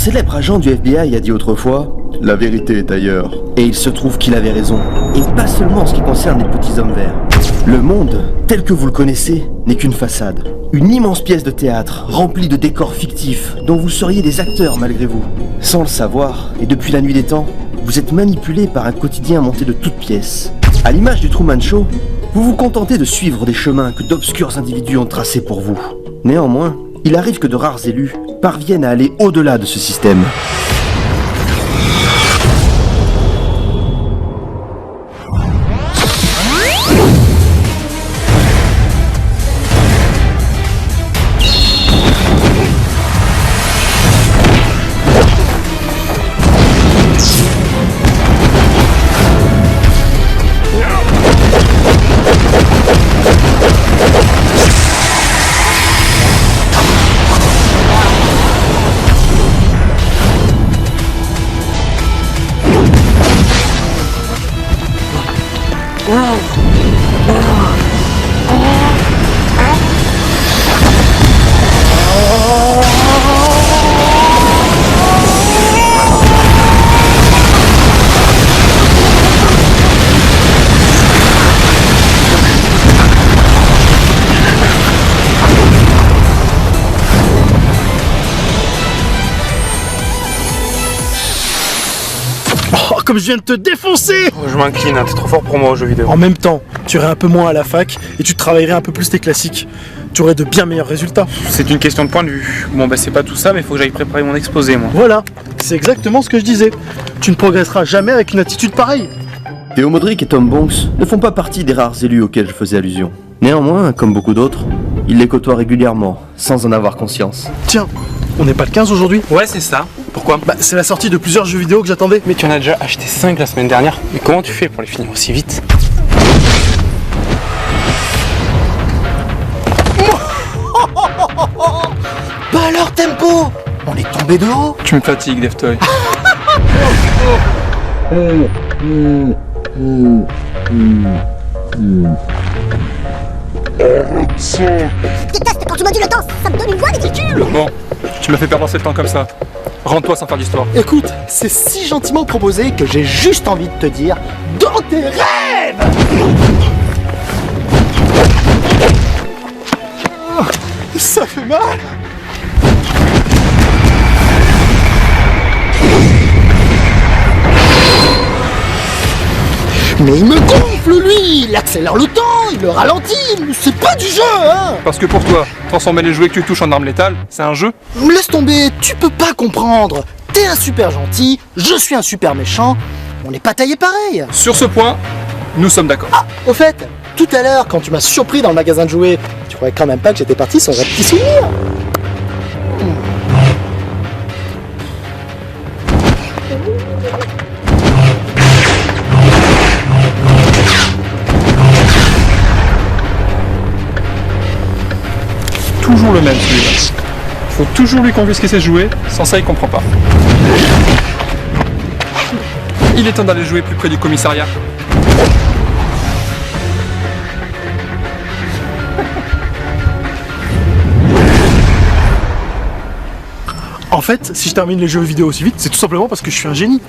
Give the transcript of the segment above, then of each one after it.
célèbre agent du FBI a dit autrefois « La vérité est ailleurs ». Et il se trouve qu'il avait raison. Et pas seulement en ce qui concerne les petits hommes verts. Le monde, tel que vous le connaissez, n'est qu'une façade. Une immense pièce de théâtre, remplie de décors fictifs, dont vous seriez des acteurs malgré vous. Sans le savoir, et depuis la nuit des temps, vous êtes manipulé par un quotidien monté de toutes pièces. À l'image du Truman Show, vous vous contentez de suivre des chemins que d'obscurs individus ont tracés pour vous. Néanmoins, il arrive que de rares élus parviennent à aller au-delà de ce système. Comme je viens de te défoncer! Oh, je m'incline, hein, t'es trop fort pour moi aux jeux vidéo. En même temps, tu irais un peu moins à la fac et tu travaillerais un peu plus tes classiques. Tu aurais de bien meilleurs résultats. C'est une question de point de vue. Bon bah c'est pas tout ça, mais faut que j'aille préparer mon exposé moi. Voilà, c'est exactement ce que je disais. Tu ne progresseras jamais avec une attitude pareille. Théo Modric et Tom Bonks ne font pas partie des rares élus auxquels je faisais allusion. Néanmoins, comme beaucoup d'autres, ils les côtoient régulièrement, sans en avoir conscience. Tiens, on n'est pas le 15 aujourd'hui? Ouais c'est ça. Pourquoi? Bah c'est la sortie de plusieurs jeux vidéo que j'attendais. Mais tu en as déjà acheté 5 la semaine dernière. Mais comment tu fais pour les finir aussi vite? Bah alors Tempo, on est tombé de haut. Tu me fatigues DevToy. Déteste quand tu modules le temps, ça me donne une voix ridicule. Bon, tu m'as fait perdre assez de temps comme ça. Rends-toi sans faire d'histoire. Écoute, c'est si gentiment proposé que j'ai juste envie de te dire dans tes rêves. Ça fait mal! Mais il me gonfle lui, il accélère le temps, il le ralentit, c'est pas du jeu hein. Parce que pour toi, transformer les jouets que tu touches en armes létales, c'est un jeu? Laisse tomber, tu peux pas comprendre. T'es un super gentil, je suis un super méchant, on n'est pas taillés pareil. Sur ce point, nous sommes d'accord. Ah, au fait, tout à l'heure quand tu m'as surpris dans le magasin de jouets, tu croyais quand même pas que j'étais parti sans un petit souvenir. Toujours le même celui-là. Faut toujours lui confisquer ses jouets, sans ça il comprend pas. Il est temps d'aller jouer plus près du commissariat. En fait, si je termine les jeux vidéo aussi vite, c'est tout simplement parce que je suis un génie.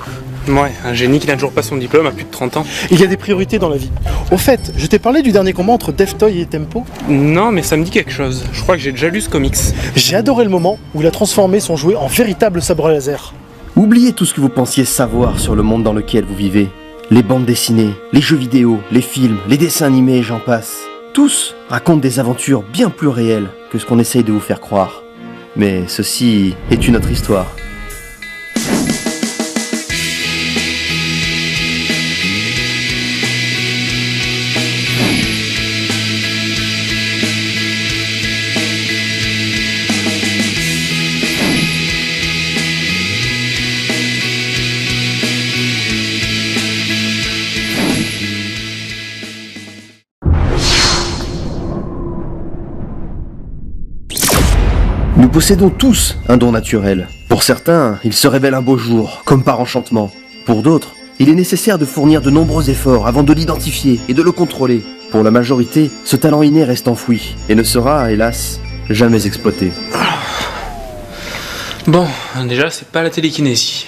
Ouais, un génie qui n'a toujours pas son diplôme à plus de 30 ans. Il y a des priorités dans la vie. Au fait, je t'ai parlé du dernier combat entre DevToy et Tempo. Non, mais ça me dit quelque chose. Je crois que j'ai déjà lu ce comics. J'ai adoré le moment où il a transformé son jouet en véritable sabre laser. Oubliez tout ce que vous pensiez savoir sur le monde dans lequel vous vivez. Les bandes dessinées, les jeux vidéo, les films, les dessins animés et j'en passe. Tous racontent des aventures bien plus réelles que ce qu'on essaye de vous faire croire. Mais ceci est une autre histoire. Nous possédons tous un don naturel. Pour certains, il se révèle un beau jour, comme par enchantement. Pour d'autres, il est nécessaire de fournir de nombreux efforts avant de l'identifier et de le contrôler. Pour la majorité, ce talent inné reste enfoui et ne sera, hélas, jamais exploité. Bon, déjà, c'est pas la télékinésie.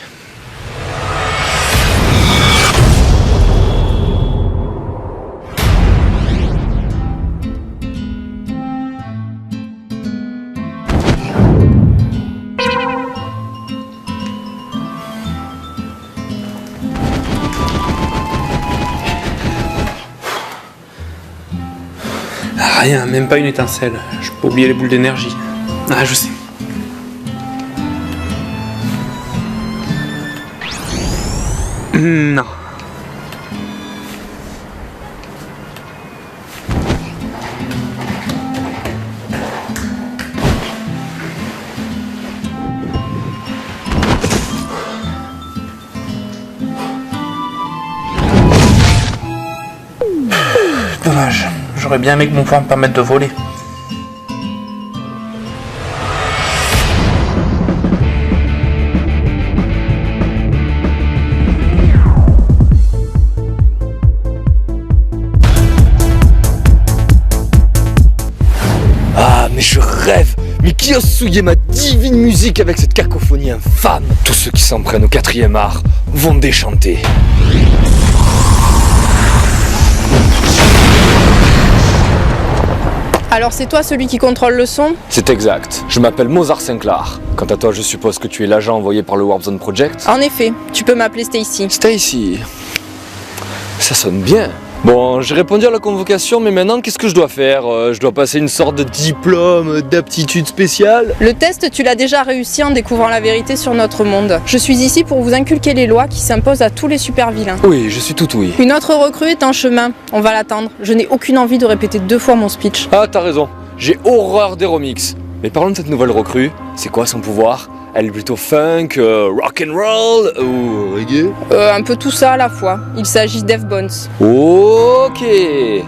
Rien, même pas une étincelle. Je peux oublier les boules d'énergie. Ah, je sais. Non. Dommage. J'aurais bien aimé que mon pouvoir me permette de voler. Ah, mais je rêve! Mais qui ose souiller ma divine musique avec cette cacophonie infâme? Tous ceux qui s'en prennent au 4e art vont déchanter. Alors c'est toi celui qui contrôle le son? C'est exact. Je m'appelle Mozart Sinclair. Quant à toi, je suppose que tu es l'agent envoyé par le Warp Zone Project? En effet, tu peux m'appeler Stacy. Stacy. Ça sonne bien. Bon, j'ai répondu à la convocation, mais maintenant, qu'est-ce que je dois faire? Je dois passer une sorte de diplôme d'aptitude spéciale? Le test, tu l'as déjà réussi en découvrant la vérité sur notre monde. Je suis ici pour vous inculquer les lois qui s'imposent à tous les super vilains. Oui, je suis tout oui. Une autre recrue est en chemin. On va l'attendre. Je n'ai aucune envie de répéter 2 fois mon speech. Ah, t'as raison. J'ai horreur des remixes. Mais parlons de cette nouvelle recrue. C'est quoi son pouvoir? Elle est plutôt funk, rock'n'roll ou reggae? Un peu tout ça à la fois. Il s'agit d'Eve Bones. Ok. Et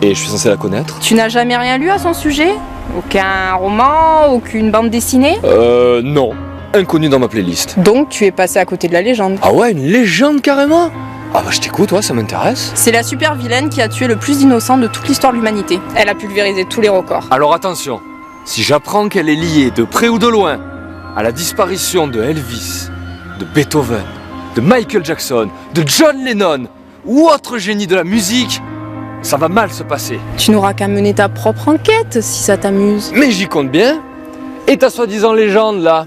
je suis censé la connaître? Tu n'as jamais rien lu à son sujet? Aucun roman? Aucune bande dessinée? Non. Inconnu dans ma playlist. Donc tu es passé à côté de la légende. Ah ouais, une légende carrément? Ah bah je t'écoute, ouais, ça m'intéresse. C'est la super vilaine qui a tué le plus d'innocents de toute l'histoire de l'humanité. Elle a pulvérisé tous les records. Alors attention, si j'apprends qu'elle est liée de près ou de loin à la disparition de Elvis, de Beethoven, de Michael Jackson, de John Lennon ou autre génie de la musique, ça va mal se passer. Tu n'auras qu'à mener ta propre enquête si ça t'amuse. Mais j'y compte bien. Et ta soi-disant légende là,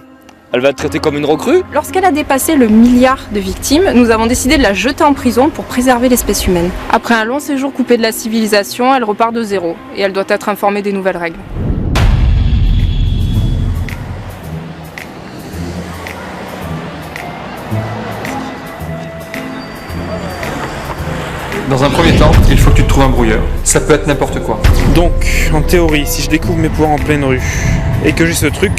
elle va être traitée comme une recrue? Lorsqu'elle a dépassé le milliard de victimes, nous avons décidé de la jeter en prison pour préserver l'espèce humaine. Après un long séjour coupé de la civilisation, elle repart de zéro et elle doit être informée des nouvelles règles. Dans un premier temps, il faut que tu te trouves un brouilleur. Ça peut être n'importe quoi. Donc, en théorie, si je découvre mes pouvoirs en pleine rue et que j'ai ce truc,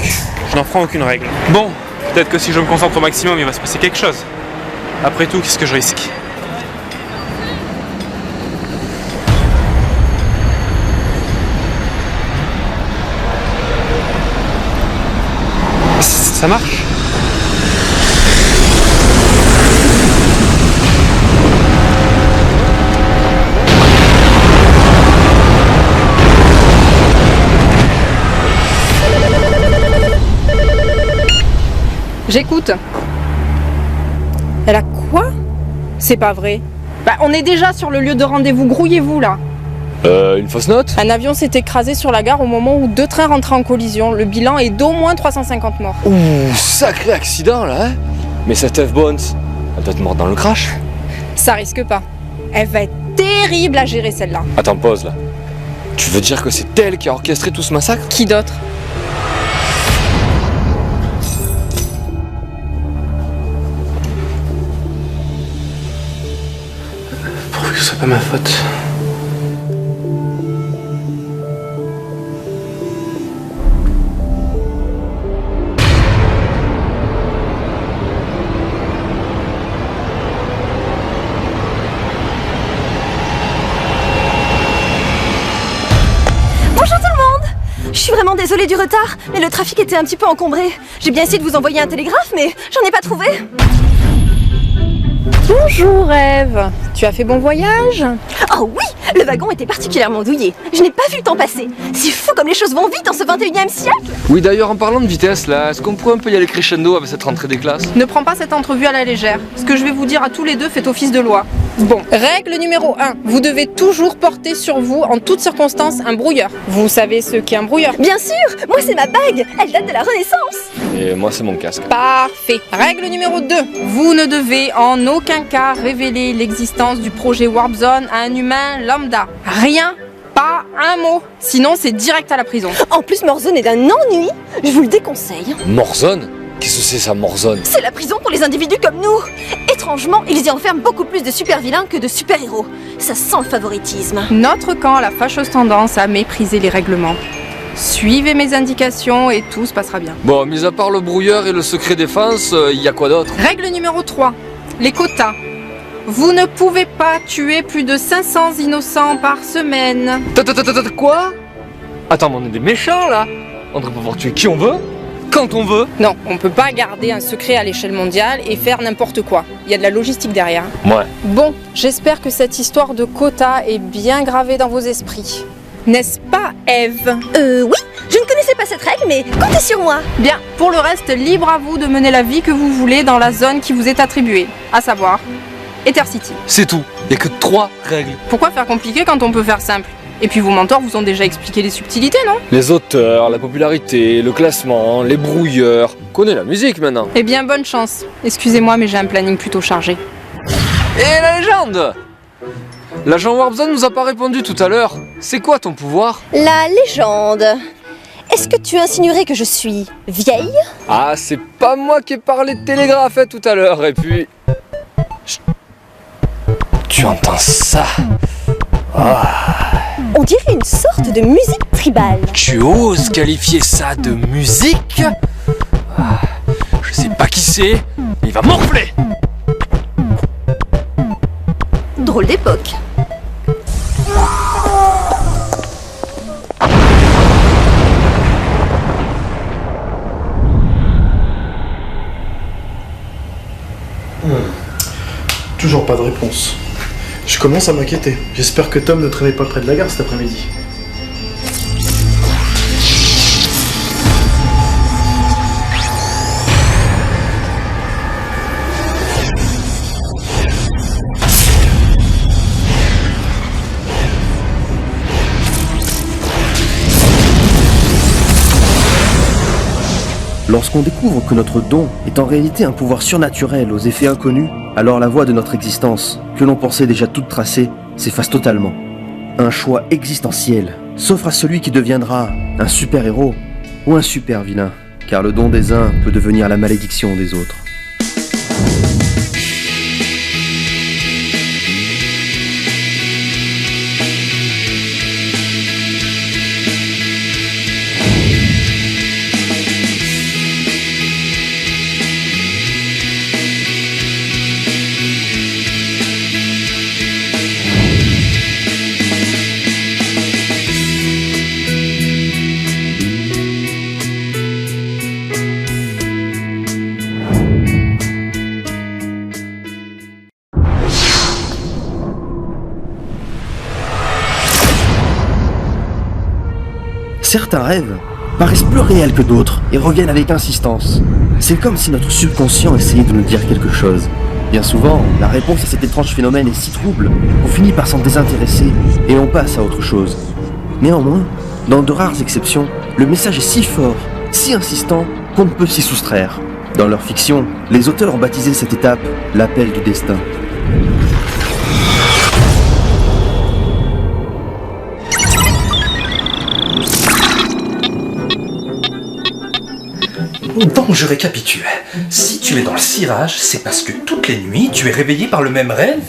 je n'en ferai aucune règle. Bon, peut-être que si je me concentre au maximum, il va se passer quelque chose. Après tout, qu'est-ce que je risque? Ça marche? J'écoute. Elle a quoi? C'est pas vrai. Bah, on est déjà sur le lieu de rendez-vous, grouillez-vous là. Une fausse note? Un avion s'est écrasé sur la gare au moment où 2 trains rentraient en collision. Le bilan est d'au moins 350 morts. Ouh, sacré accident là, hein? Mais cette Eve Bones, elle doit être morte dans le crash. Ça risque pas. Elle va être terrible à gérer celle-là. Attends, pause là. Tu veux dire que c'est elle qui a orchestré tout ce massacre? Qui d'autre? Pourvu que ce soit pas ma faute. Bonjour tout le monde! Je suis vraiment désolée du retard, mais le trafic était un petit peu encombré. J'ai bien essayé de vous envoyer un télégraphe, mais j'en ai pas trouvé. Bonjour Eve. Tu as fait bon voyage? Oh oui! Le wagon était particulièrement douillé. Je n'ai pas vu le temps passer. C'est fou comme les choses vont vite en ce 21e siècle. Oui, d'ailleurs, en parlant de vitesse, là, est-ce qu'on pourrait un peu y aller crescendo avec cette rentrée des classes? Ne prends pas cette entrevue à la légère. Ce que je vais vous dire à tous les deux fait office de loi. Bon, règle numéro 1. Vous devez toujours porter sur vous, en toutes circonstances, un brouilleur. Vous savez ce qu'est un brouilleur? Bien sûr, moi c'est ma bague. Elle date de la Renaissance. Et moi, c'est mon casque. Parfait. Règle numéro 2. Vous ne devez en aucun cas révéler l'existence du projet Warp Zone à un humain lambda. Rien, pas un mot. Sinon, c'est direct à la prison. En plus, Morzone est d'un ennui. Je vous le déconseille. Morzone? Qu'est-ce que c'est ça, Morzone? C'est la prison pour les individus comme nous. Étrangement, ils y enferment beaucoup plus de super-vilains que de super-héros. Ça sent le favoritisme. Notre camp a la fâcheuse tendance à mépriser les règlements. Suivez mes indications et tout se passera bien. Bon, mis à part le brouilleur et le secret défense, il y a quoi d'autre? Règle numéro 3. Les quotas. Vous ne pouvez pas tuer plus de 500 innocents par semaine. Quoi? Attends, mais on est des méchants, là. On devrait pouvoir tuer qui on veut, quand on veut. Non, on peut pas garder un secret à l'échelle mondiale et faire n'importe quoi. Il y a de la logistique derrière. Ouais. Bon, j'espère que cette histoire de quotas est bien gravée dans vos esprits. N'est-ce pas, Eve? Oui, je ne connaissais pas cette règle, mais comptez sur moi. Bien, pour le reste, libre à vous de mener la vie que vous voulez dans la zone qui vous est attribuée, à savoir Ether City. C'est tout. Il y a que 3 règles. Pourquoi faire compliqué quand on peut faire simple? Et puis vos mentors vous ont déjà expliqué les subtilités, non? Les auteurs, la popularité, le classement, les brouilleurs. On connaît la musique maintenant. Eh bien, bonne chance. Excusez-moi, mais j'ai un planning plutôt chargé. Et la légende? L'agent Warpzone nous a pas répondu tout à l'heure. C'est quoi ton pouvoir? La légende. Est-ce que tu insinuerais que je suis vieille? Ah, c'est pas moi qui ai parlé de télégraphe tout à l'heure. Et puis... Chut. Tu entends ça? On dirait une sorte de musique tribale. Tu oses qualifier ça de musique? Je sais pas qui c'est, mais il va morfler. Drôle d'époque. Toujours pas de réponse. Je commence à m'inquiéter. J'espère que Tom ne traînait pas près de la gare cet après-midi. Lorsqu'on découvre que notre don est en réalité un pouvoir surnaturel aux effets inconnus, alors la voie de notre existence, que l'on pensait déjà toute tracée, s'efface totalement. Un choix existentiel s'offre à celui qui deviendra un super-héros ou un super-vilain, car le don des uns peut devenir la malédiction des autres. Certains rêves paraissent plus réels que d'autres et reviennent avec insistance. C'est comme si notre subconscient essayait de nous dire quelque chose. Bien souvent, la réponse à cet étrange phénomène est si trouble qu'on finit par s'en désintéresser et on passe à autre chose. Néanmoins, dans de rares exceptions, le message est si fort, si insistant qu'on ne peut s'y soustraire. Dans leur fiction, les auteurs ont baptisé cette étape l'appel du destin. Donc je récapitule. Si tu es dans le cirage, c'est parce que toutes les nuits, tu es réveillé par le même rêve.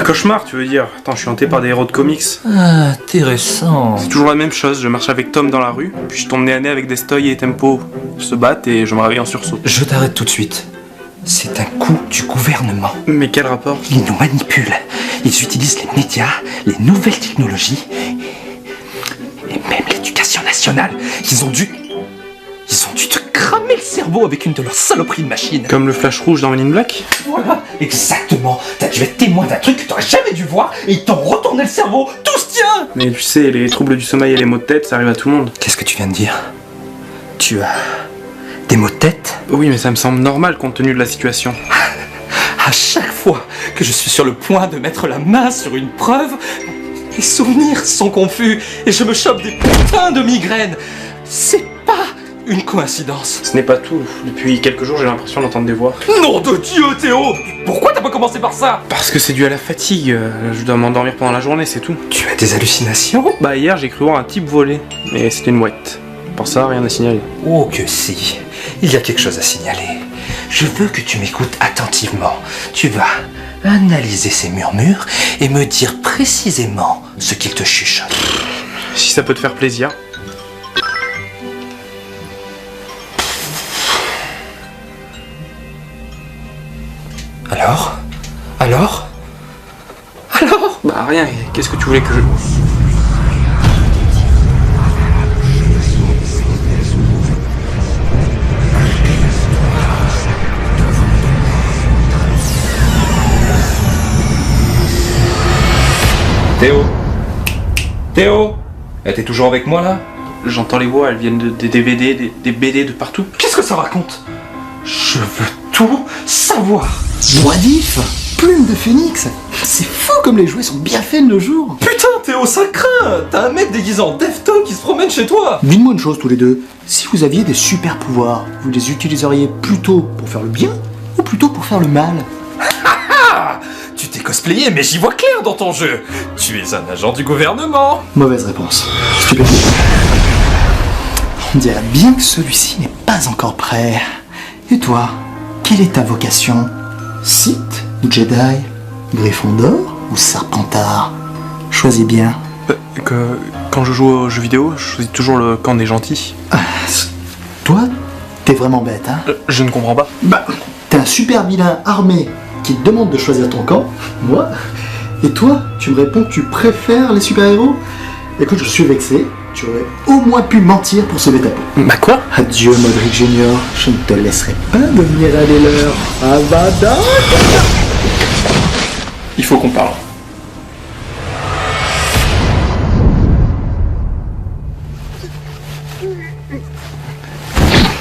Un cauchemar, tu veux dire? Attends, je suis hanté par des héros de comics. Ah, intéressant. C'est toujours la même chose, je marche avec Tom dans la rue, puis je tombe nez à nez avec Destoy et Tempo. Ils se battent et je me réveille en sursaut. Je t'arrête tout de suite. C'est un coup du gouvernement. Mais quel rapport? Ils nous manipulent. Ils utilisent les médias, les nouvelles technologies et même l'éducation nationale. Ils ont dû te cramer le cerveau avec une de leurs saloperies de machines. Comme le flash rouge dans Men in Black? Voilà, exactement. T'as dû être témoin d'un truc que t'aurais jamais dû voir et ils t'ont retourné le cerveau. Tout se tient. Mais tu sais, les troubles du sommeil et les maux de tête, ça arrive à tout le monde. Qu'est-ce que tu viens de dire? Tu as des maux de tête? Oui, mais ça me semble normal compte tenu de la situation. À chaque fois que je suis sur le point de mettre la main sur une preuve, les souvenirs sont confus et je me chope des putains de migraines. C'est pas une coïncidence. Ce n'est pas tout. Depuis quelques jours, j'ai l'impression d'entendre des voix. Nom de Dieu, Théo! Pourquoi t'as pas commencé par ça? Parce que c'est dû à la fatigue. Je dois m'endormir pendant la journée, c'est tout. Tu as des hallucinations? Bah hier, j'ai cru voir un type voler. Mais c'était une mouette. Pour ça, rien à signaler. Oh que si, il y a quelque chose à signaler. Je veux que tu m'écoutes attentivement. Tu vas analyser ces murmures et me dire précisément ce qu'ils te chuchotent. Si ça peut te faire plaisir. Alors? Alors? Bah rien, qu'est-ce que tu voulais que je... Théo? T'es toujours avec moi là? J'entends les voix, elles viennent des DVD, des BD de partout. Qu'est-ce que ça raconte? Je veux tout savoir. What if? Plume de phénix. C'est fou comme les jouets sont bien faits de nos jours. Putain Théo, ça craint. T'as un mec déguisé en Deftones qui se promène chez toi. Dites-moi une chose tous les deux. Si vous aviez des super pouvoirs, vous les utiliseriez plutôt pour faire le bien ou plutôt pour faire le mal? Ah! Tu t'es cosplayé, mais j'y vois clair dans ton jeu. Tu es un agent du gouvernement. Mauvaise réponse. Stupide. On dirait bien que celui-ci n'est pas encore prêt. Et toi, quelle est ta vocation? Sith ou Jedi? Gryffondor ou Serpentard? Choisis bien. Quand je joue aux jeux vidéo, je choisis toujours le camp des gentils. Toi, t'es vraiment bête, hein? Je ne comprends pas. Bah, t'es un super vilain armé qui te demande de choisir ton camp, moi, et toi, tu me réponds que tu préfères les super-héros? Écoute, je suis vexé, tu aurais au moins pu mentir pour sauver ta peau. Bah quoi? Adieu, Modric Junior, je ne te laisserai pas devenir un des leurs. Avada! Il faut qu'on parle.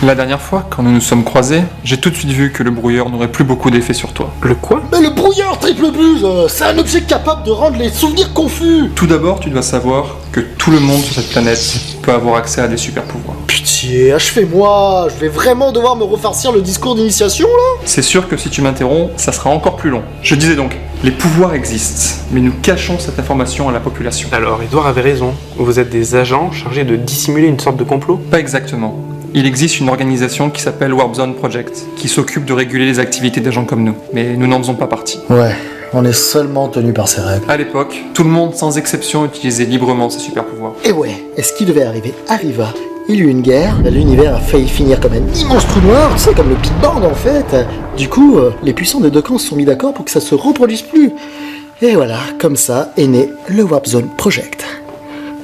La dernière fois, quand nous nous sommes croisés, j'ai tout de suite vu que le brouilleur n'aurait plus beaucoup d'effet sur toi. Le quoi? Mais le brouilleur triple buse, c'est un objet capable de rendre les souvenirs confus. Tout d'abord, tu dois savoir que tout le monde sur cette planète peut avoir accès à des super pouvoirs. Pitié, achevez-moi, je vais vraiment devoir me refarcir le discours d'initiation là? C'est sûr que si tu m'interromps, ça sera encore plus long. Je disais donc, les pouvoirs existent, mais nous cachons cette information à la population. Alors, Edouard avait raison. Vous êtes des agents chargés de dissimuler une sorte de complot? Pas exactement. Il existe une organisation qui s'appelle Warp Zone Project, qui s'occupe de réguler les activités d'agents comme nous. Mais nous n'en faisons pas partie. Ouais, on est seulement tenu par ces règles. À l'époque, tout le monde, sans exception, utilisait librement ses super pouvoirs. Et ouais, et ce qui devait arriver arriva. Il y eut une guerre, l'univers a failli finir comme un immense trou noir, tu sais, comme le Big Bang en fait. Du coup, les puissants des deux camps se sont mis d'accord pour que ça se reproduise plus. Et voilà, comme ça est né le Warp Zone Project.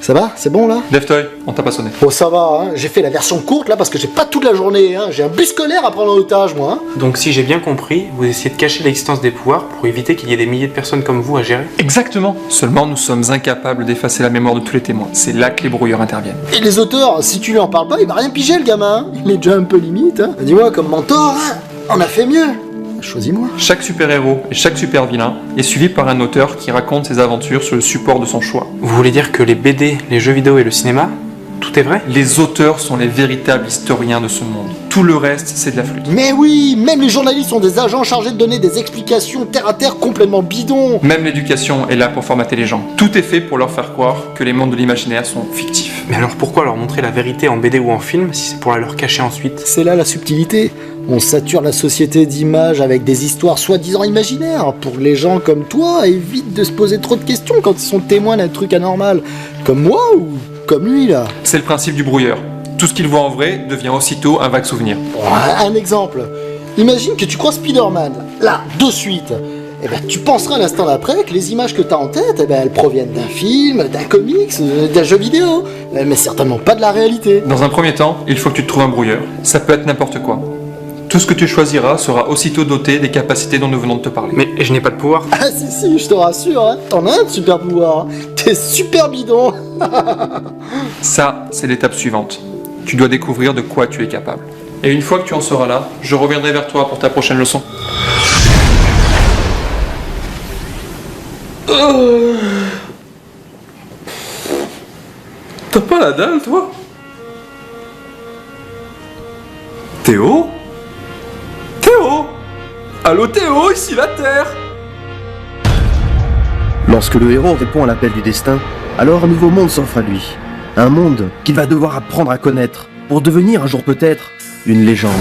Ça va? C'est bon là? Deftoy, on t'a pas sonné. Oh ça va, hein. J'ai fait la version courte là parce que j'ai pas toute la journée, hein. J'ai un bus scolaire à prendre en otage moi. Hein. Donc si j'ai bien compris, vous essayez de cacher l'existence des pouvoirs pour éviter qu'il y ait des milliers de personnes comme vous à gérer? Exactement. Seulement, nous sommes incapables d'effacer la mémoire de tous les témoins. C'est là que les brouilleurs interviennent. Et les auteurs, si tu lui en parles pas, il va rien piger le gamin. Hein. Il est déjà un peu limite. Hein. Dis-moi, comme mentor, hein, on a fait mieux. Choisis-moi. Chaque super-héros et chaque super-vilain est suivi par un auteur qui raconte ses aventures sur le support de son choix. Vous voulez dire que les BD, les jeux vidéo et le cinéma, tout est vrai? Les auteurs sont les véritables historiens de ce monde. Tout le reste, c'est de la flûte. Mais oui, même les journalistes sont des agents chargés de donner des explications terre à terre complètement bidons. Même l'éducation est là pour formater les gens. Tout est fait pour leur faire croire que les mondes de l'imaginaire sont fictifs. Mais alors pourquoi leur montrer la vérité en BD ou en film si c'est pour la leur cacher ensuite? C'est là la subtilité. On sature la société d'images avec des histoires soi-disant imaginaires pour que les gens comme toi évitent de se poser trop de questions quand ils sont témoins d'un truc anormal. Comme moi ou comme lui là. C'est le principe du brouilleur. Tout ce qu'il voit en vrai devient aussitôt un vague souvenir. Un exemple. Imagine que tu crois Spider-Man, là, de suite. eh ben, tu penseras l'instant d'après que les images que t'as en tête, eh ben, elles proviennent d'un film, d'un comics, d'un jeu vidéo, mais certainement pas de la réalité. Dans un premier temps, il faut que tu te trouves un brouilleur. Ça peut être n'importe quoi. Tout ce que tu choisiras sera aussitôt doté des capacités dont nous venons de te parler. Mais je n'ai pas de pouvoir. Ah si, je te rassure, hein. T'en as un de super pouvoir, hein. T'es super bidon. Ça, c'est l'étape suivante. Tu dois découvrir de quoi tu es capable. Et une fois que tu en seras là, je reviendrai vers toi pour ta prochaine leçon. T'as pas la dalle, toi? Théo? Théo? Allô Théo, ici la Terre! Lorsque le héros répond à l'appel du destin, alors un nouveau monde s'offre à lui. Un monde qu'il va devoir apprendre à connaître pour devenir un jour peut-être une légende.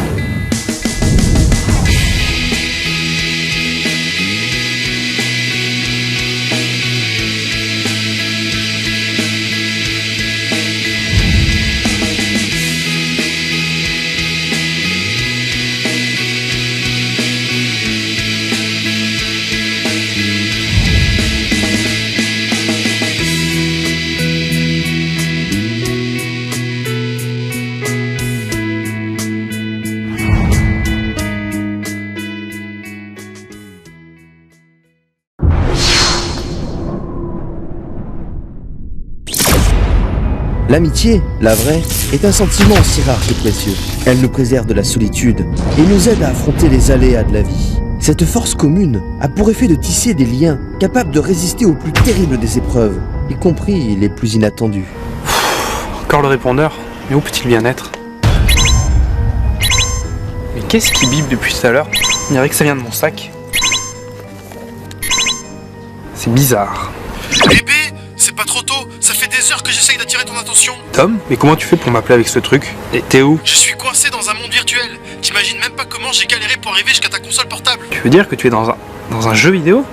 L'amitié, la vraie, est un sentiment aussi rare que précieux. Elle nous préserve de la solitude et nous aide à affronter les aléas de la vie. Cette force commune a pour effet de tisser des liens capables de résister aux plus terribles des épreuves, y compris les plus inattendues. Encore le répondeur? Mais où peut-il bien être? Mais qu'est-ce qui bip depuis tout à l'heure? On dirait que ça vient de mon sac. C'est bizarre. Bébé, c'est pas trop tôt, ça fait des heures que j'essaye d'attirer ton attention. Tom, mais comment tu fais pour m'appeler avec ce truc? Et t'es où? Je suis coincé dans un monde virtuel. T'imagines même pas comment j'ai galéré pour arriver jusqu'à ta console portable. Tu veux dire que tu es dans un jeu vidéo?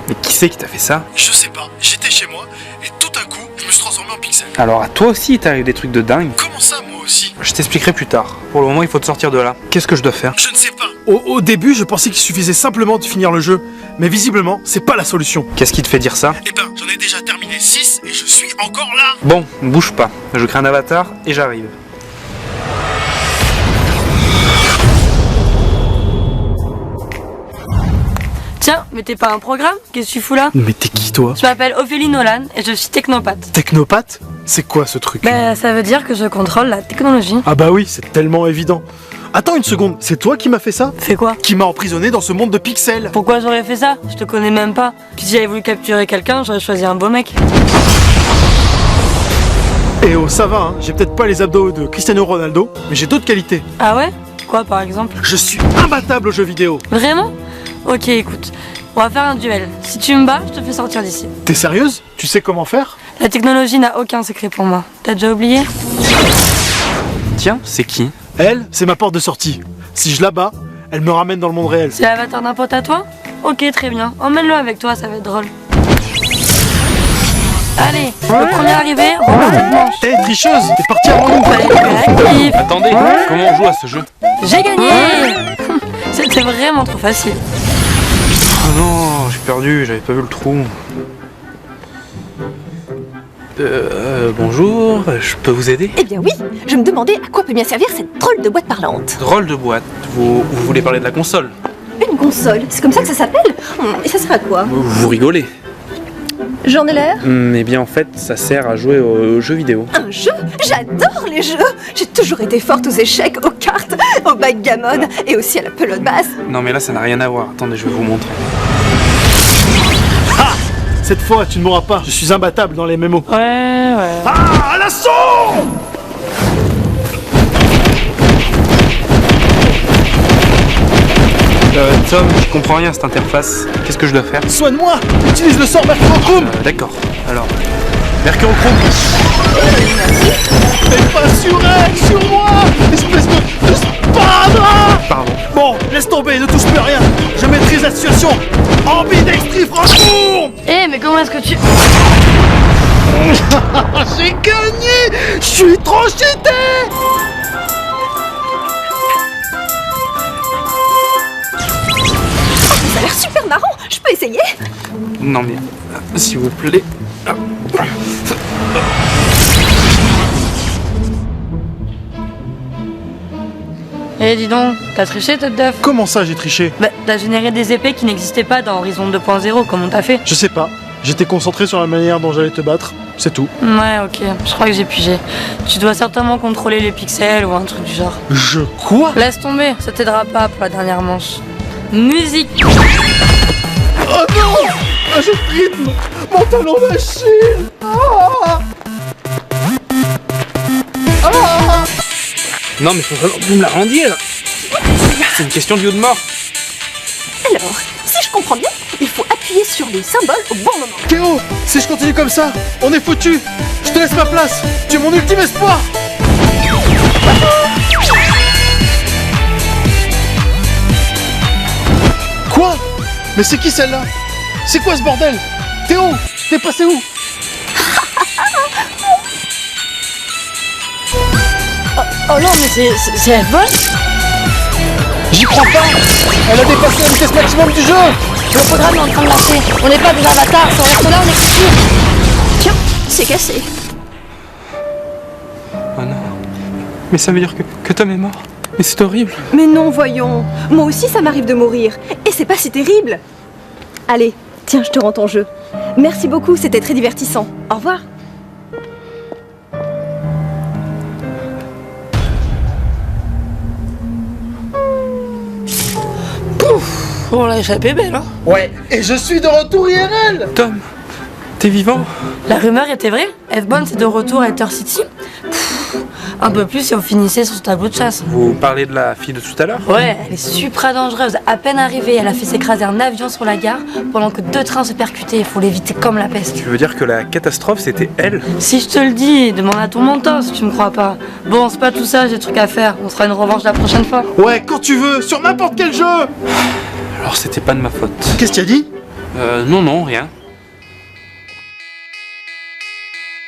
Mais qui c'est qui t'a fait ça? Je sais pas, j'étais chez moi et tout à coup, je me suis transformé en pixel. Alors à toi aussi il t'arrive des trucs de dingue. Comment ça, moi aussi? Je t'expliquerai plus tard. Pour le moment il faut te sortir de là. Qu'est-ce que je dois faire? Je ne sais pas. Au début, je pensais qu'il suffisait simplement de finir le jeu, mais visiblement, c'est pas la solution. Qu'est-ce qui te fait dire ça? Eh ben, j'en ai déjà terminé 6 et je suis encore là. Bon, bouge pas. Je crée un avatar et j'arrive. Tiens, mais t'es pas un programme? Qu'est-ce que tu fous là? Mais t'es qui, toi? Je m'appelle Ophélie Nolan et je suis technopathe. Technopathe? C'est quoi ce truc? Bah, ça veut dire que je contrôle la technologie. Ah bah oui, c'est tellement évident. Attends une seconde, c'est toi qui m'as fait ça? Fais quoi? Qui m'a emprisonné dans ce monde de pixels? Pourquoi j'aurais fait ça? Je te connais même pas. Puis si j'avais voulu capturer quelqu'un, j'aurais choisi un beau mec. Eh oh, ça va, hein. J'ai peut-être pas les abdos de Cristiano Ronaldo, mais j'ai d'autres qualités. Ah ouais? Quoi par exemple? Je suis imbattable aux jeux vidéo. Vraiment? Ok, écoute. On va faire un duel. Si tu me bats, je te fais sortir d'ici. T'es sérieuse? Tu sais comment faire? La technologie n'a aucun secret pour moi. T'as déjà oublié? Tiens, c'est qui? Elle, c'est ma porte de sortie. Si je la bats, elle me ramène dans le monde réel. C'est l'avatar d'un pote à toi? Ok, très bien. Emmène-le avec toi, ça va être drôle. Allez, le premier arrivé, remonte cette manche. T'es tricheuse, t'es partie avant nous. Fallait être réactif. Attendez, comment on joue à ce jeu? J'ai gagné. C'était vraiment trop facile. Oh non, j'ai perdu, j'avais pas vu le trou. Bonjour, je peux vous aider? Eh bien oui, je me demandais à quoi peut bien servir cette drôle de boîte parlante. Drôle de boîte. Vous voulez parler de la console? Une console, c'est comme ça que ça s'appelle? Et ça sert à quoi? Vous rigolez. J'en ai l'air? Eh bien en fait, ça sert à jouer aux jeux vidéo. Un jeu? J'adore les jeux! J'ai toujours été forte aux échecs, aux cartes, au backgammon et aussi à la pelote basse. Non mais là ça n'a rien à voir. Attendez, je vais vous montrer. Ah! Cette fois, tu ne m'auras pas. Je suis imbattable dans les MMO. Ouais. Ah! À l'assaut! Tom, je comprends rien à cette interface. Qu'est-ce que je dois faire? Soigne-moi! Utilise le sort Mercurochrome! D'accord. Alors, Mercurochrome. Fais pas sur elle, sur moi! Espèce de spadra! Pardon. Bon, laisse tomber, ne touche plus à rien. Je maîtrise la situation. Ambidextrie franchement! Eh, mais comment est-ce que tu... J'ai gagné! Je suis trop cheaté! Ça a l'air super marrant! Je peux essayer essayer? Non mais, s'il vous plaît. Eh dis donc, t'as triché tête d'œuf? Comment ça j'ai triché? Bah, t'as généré des épées qui n'existaient pas dans Horizon 2.0, comme on t'a fait. Je sais pas. J'étais concentré sur la manière dont j'allais te battre, c'est tout. Ouais, ok, je crois que j'ai pigé. Tu dois certainement contrôler les pixels ou un truc du genre. Je quoi? Laisse tomber, ça t'aidera pas pour la dernière manche. Musique! Oh non! Un jeu de rythme! Mon talon d'Achille! Ah! Ah! Non mais faut vraiment que vous me la rendiez là. C'est une question de vie ou de mort. Alors, si je comprends bien, il faut appuyer sur les symboles au bon moment. Théo, si je continue comme ça, on est foutu. Je te laisse ma place. Tu es mon ultime espoir. Quoi? Mais c'est qui celle-là? C'est quoi ce bordel? Théo, t'es passé où? Oh non, mais c'est F-Ball? J'y crois pas. Elle a dépassé la vitesse maximum du jeu. Le programme est en train de lâcher. On n'est pas des avatars, si on reste là, on est foutus. Tiens, c'est cassé. Oh non. Mais ça veut dire que Tom est mort. Mais c'est horrible. Mais non, voyons. Moi aussi, ça m'arrive de mourir. Et c'est pas si terrible. Allez, tiens, je te rends ton jeu. Merci beaucoup, c'était très divertissant. Au revoir. On l'a échappé belle, hein? Ouais, et je suis de retour IRL. Tom, t'es vivant? La rumeur était vraie. F-Bone c'est de retour à Ether City. Un peu plus si on finissait sur ce tableau de chasse. Vous parlez de la fille de tout à l'heure? Ouais, elle est super dangereuse. À peine arrivée, elle a fait s'écraser un avion sur la gare pendant que 2 trains se percutaient. Il faut l'éviter comme la peste. Tu veux dire que la catastrophe c'était elle? Si je te le dis, demande à ton mentor si tu me crois pas. Bon, c'est pas tout ça, j'ai des trucs à faire. On se fera une revanche la prochaine fois. Ouais, quand tu veux, sur n'importe quel jeu. Alors c'était pas de ma faute. Qu'est-ce qu'il a dit? Non, rien.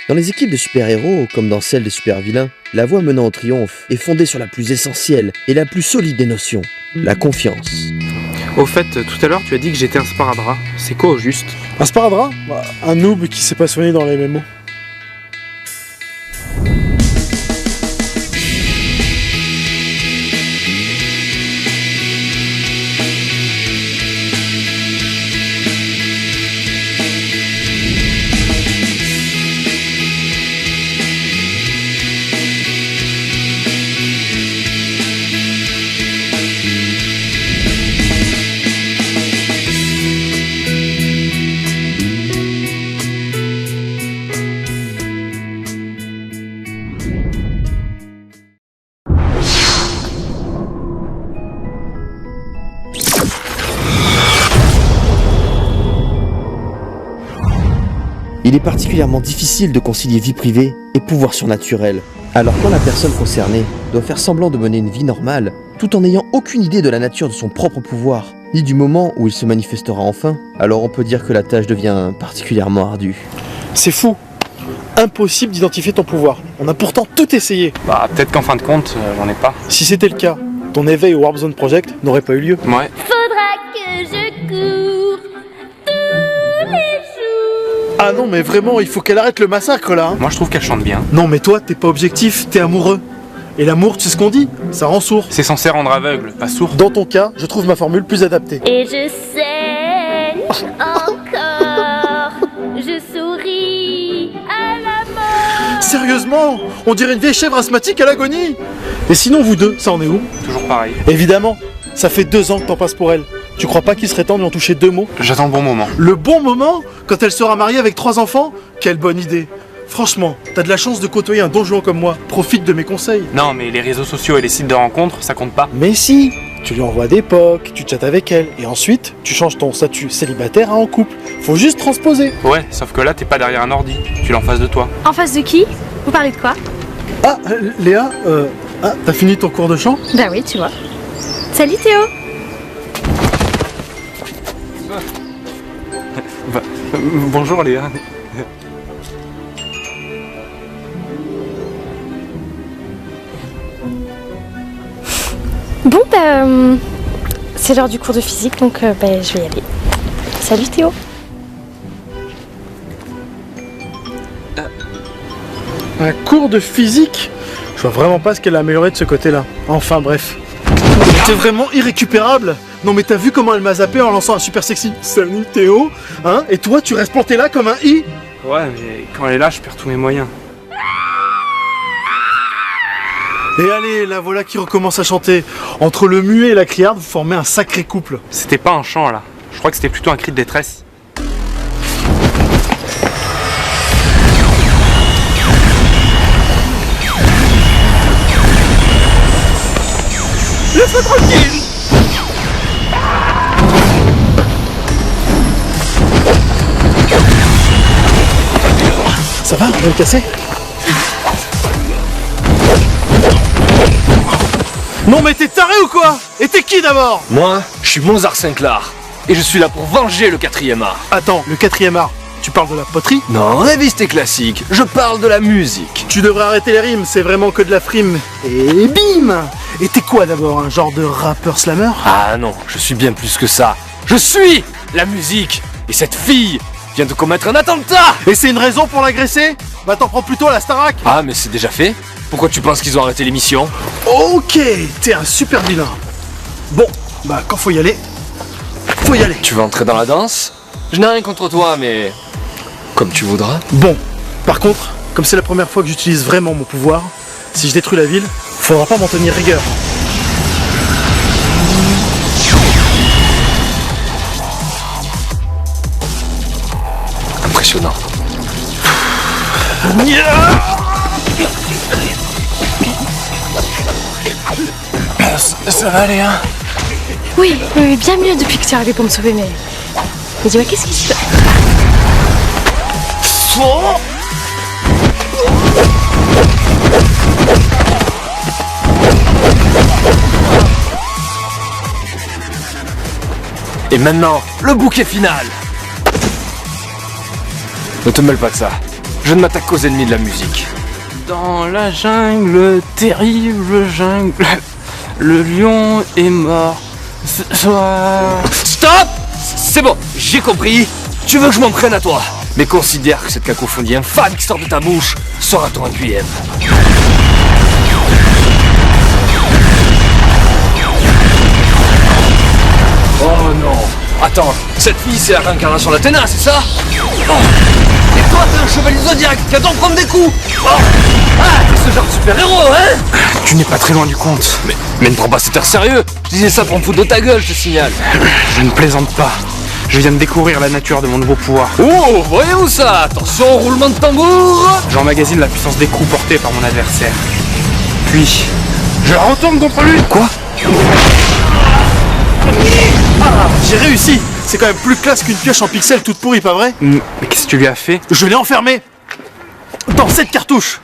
Dans les équipes de super-héros, comme dans celles des super-vilains, la voie menant au triomphe est fondée sur la plus essentielle et la plus solide des notions, la confiance. Au fait, tout à l'heure tu as dit que j'étais un sparadrap. C'est quoi au juste? Un sparadrap? Un noob qui s'est passionné dans les MMO. Il est particulièrement difficile de concilier vie privée et pouvoir surnaturel. Alors quand la personne concernée doit faire semblant de mener une vie normale, tout en n'ayant aucune idée de la nature de son propre pouvoir, ni du moment où il se manifestera enfin, alors on peut dire que la tâche devient particulièrement ardue. C'est fou. Impossible d'identifier ton pouvoir. On a pourtant tout essayé. Bah peut-être qu'en fin de compte, j'en ai pas. Si c'était le cas, ton éveil au Warp Zone Project n'aurait pas eu lieu. Ouais. Faudra que je cours tous les jours. Ah non mais vraiment, il faut qu'elle arrête le massacre là. Moi je trouve qu'elle chante bien. Non mais toi, t'es pas objectif, t'es amoureux. Et l'amour, tu sais ce qu'on dit? Ça rend sourd. C'est censé rendre aveugle, pas sourd. Dans ton cas, je trouve ma formule plus adaptée. Et je saigne encore. Je souris à la mort. Sérieusement? On dirait une vieille chèvre asthmatique à l'agonie. Et sinon vous deux, ça en est où? Toujours pareil. Évidemment, ça fait 2 ans que t'en passes pour elle. Tu crois pas qu'il serait temps de lui en toucher 2 mots? J'attends le bon moment. Le bon moment? Quand elle sera mariée avec 3 enfants? Quelle bonne idée. Franchement, t'as de la chance de côtoyer un don Juan comme moi. Profite de mes conseils. Non mais les réseaux sociaux et les sites de rencontres, ça compte pas. Mais si, tu lui envoies des pocs, tu chattes avec elle, et ensuite, tu changes ton statut célibataire à en couple. Faut juste transposer. Ouais, sauf que là t'es pas derrière un ordi, tu l'as en face de toi. En face de qui? Vous parlez de quoi? Ah, Léa, t'as fini ton cours de chant? Bah oui, tu vois. Salut Théo. Bonjour Léa. Bon, c'est l'heure du cours de physique, donc je vais y aller. Salut Théo. Un cours de physique? Je vois vraiment pas ce qu'elle a amélioré de ce côté-là. Enfin bref. T'es vraiment irrécupérable. Non mais t'as vu comment elle m'a zappé en lançant un super sexy salut Théo, hein? Et toi tu restes planté là comme un i? Ouais, mais quand elle est là, je perds tous mes moyens. Et allez, la voilà qui recommence à chanter. Entre le muet et la criarde, vous formez un sacré couple. C'était pas un chant là. Je crois que c'était plutôt un cri de détresse. Laisse-moi tranquille. Ça va, on va le casser? Non mais t'es taré ou quoi? Et t'es qui d'abord? Moi, je suis Mozart Sinclair. Et je suis là pour venger le 4e art. Attends, le 4e art, tu parles de la poterie? Non, révise tes classiques. Je parle de la musique. Tu devrais arrêter les rimes, c'est vraiment que de la frime. Et bim! Et t'es quoi d'abord, un genre de rappeur slammer? Ah non, je suis bien plus que ça. Je suis la musique. Et cette fille vient de commettre un attentat. Et c'est une raison pour l'agresser? Bah t'en prends plutôt à la Starac. Ah, mais c'est déjà fait. Pourquoi tu penses qu'ils ont arrêté l'émission? Ok, t'es un super vilain. Bon, bah quand faut y aller, faut y aller. Tu veux entrer dans la danse? Je n'ai rien contre toi, mais... comme tu voudras. Bon, par contre, comme c'est la première fois que j'utilise vraiment mon pouvoir, si je détruis la ville, faudra pas m'en tenir rigueur. Impressionnant. Ça va Léa? Oui, bien mieux depuis que tu es arrivé pour me sauver, mais dis-moi, qu'est-ce qui se passe? Et maintenant, le bouquet final. Ne te mêle pas de ça. Je ne m'attaque qu'aux ennemis de la musique. Dans la jungle, terrible jungle, le lion est mort. Ce soir... Stop! C'est bon, j'ai compris. Tu veux que je m'en prenne à toi. Mais considère que cette cacophonie infâme qui sort de ta bouche sera ton requiem. Oh non! Attends, cette fille c'est la réincarnation d'Athéna, c'est ça? Oh. Et toi t'es un chevalier zodiaque qui adore prendre des coups! Oh. Ah, t'es ce genre de super-héros, hein? Tu n'es pas très loin du compte. Mais ne prends pas cet air sérieux! Je disais ça pour me foutre de ta gueule, je te signale! Je ne plaisante pas. Je viens de découvrir la nature de mon nouveau pouvoir. Oh, voyez-vous ça? Attention au roulement de tambour! J'emmagasine la puissance des coups portés par mon adversaire. Puis, je retourne contre lui. Quoi? Ah, j'ai réussi. C'est quand même plus classe qu'une pioche en pixels toute pourrie, pas vrai? Mais qu'est-ce que tu lui as fait? Je l'ai enfermé dans cette cartouche.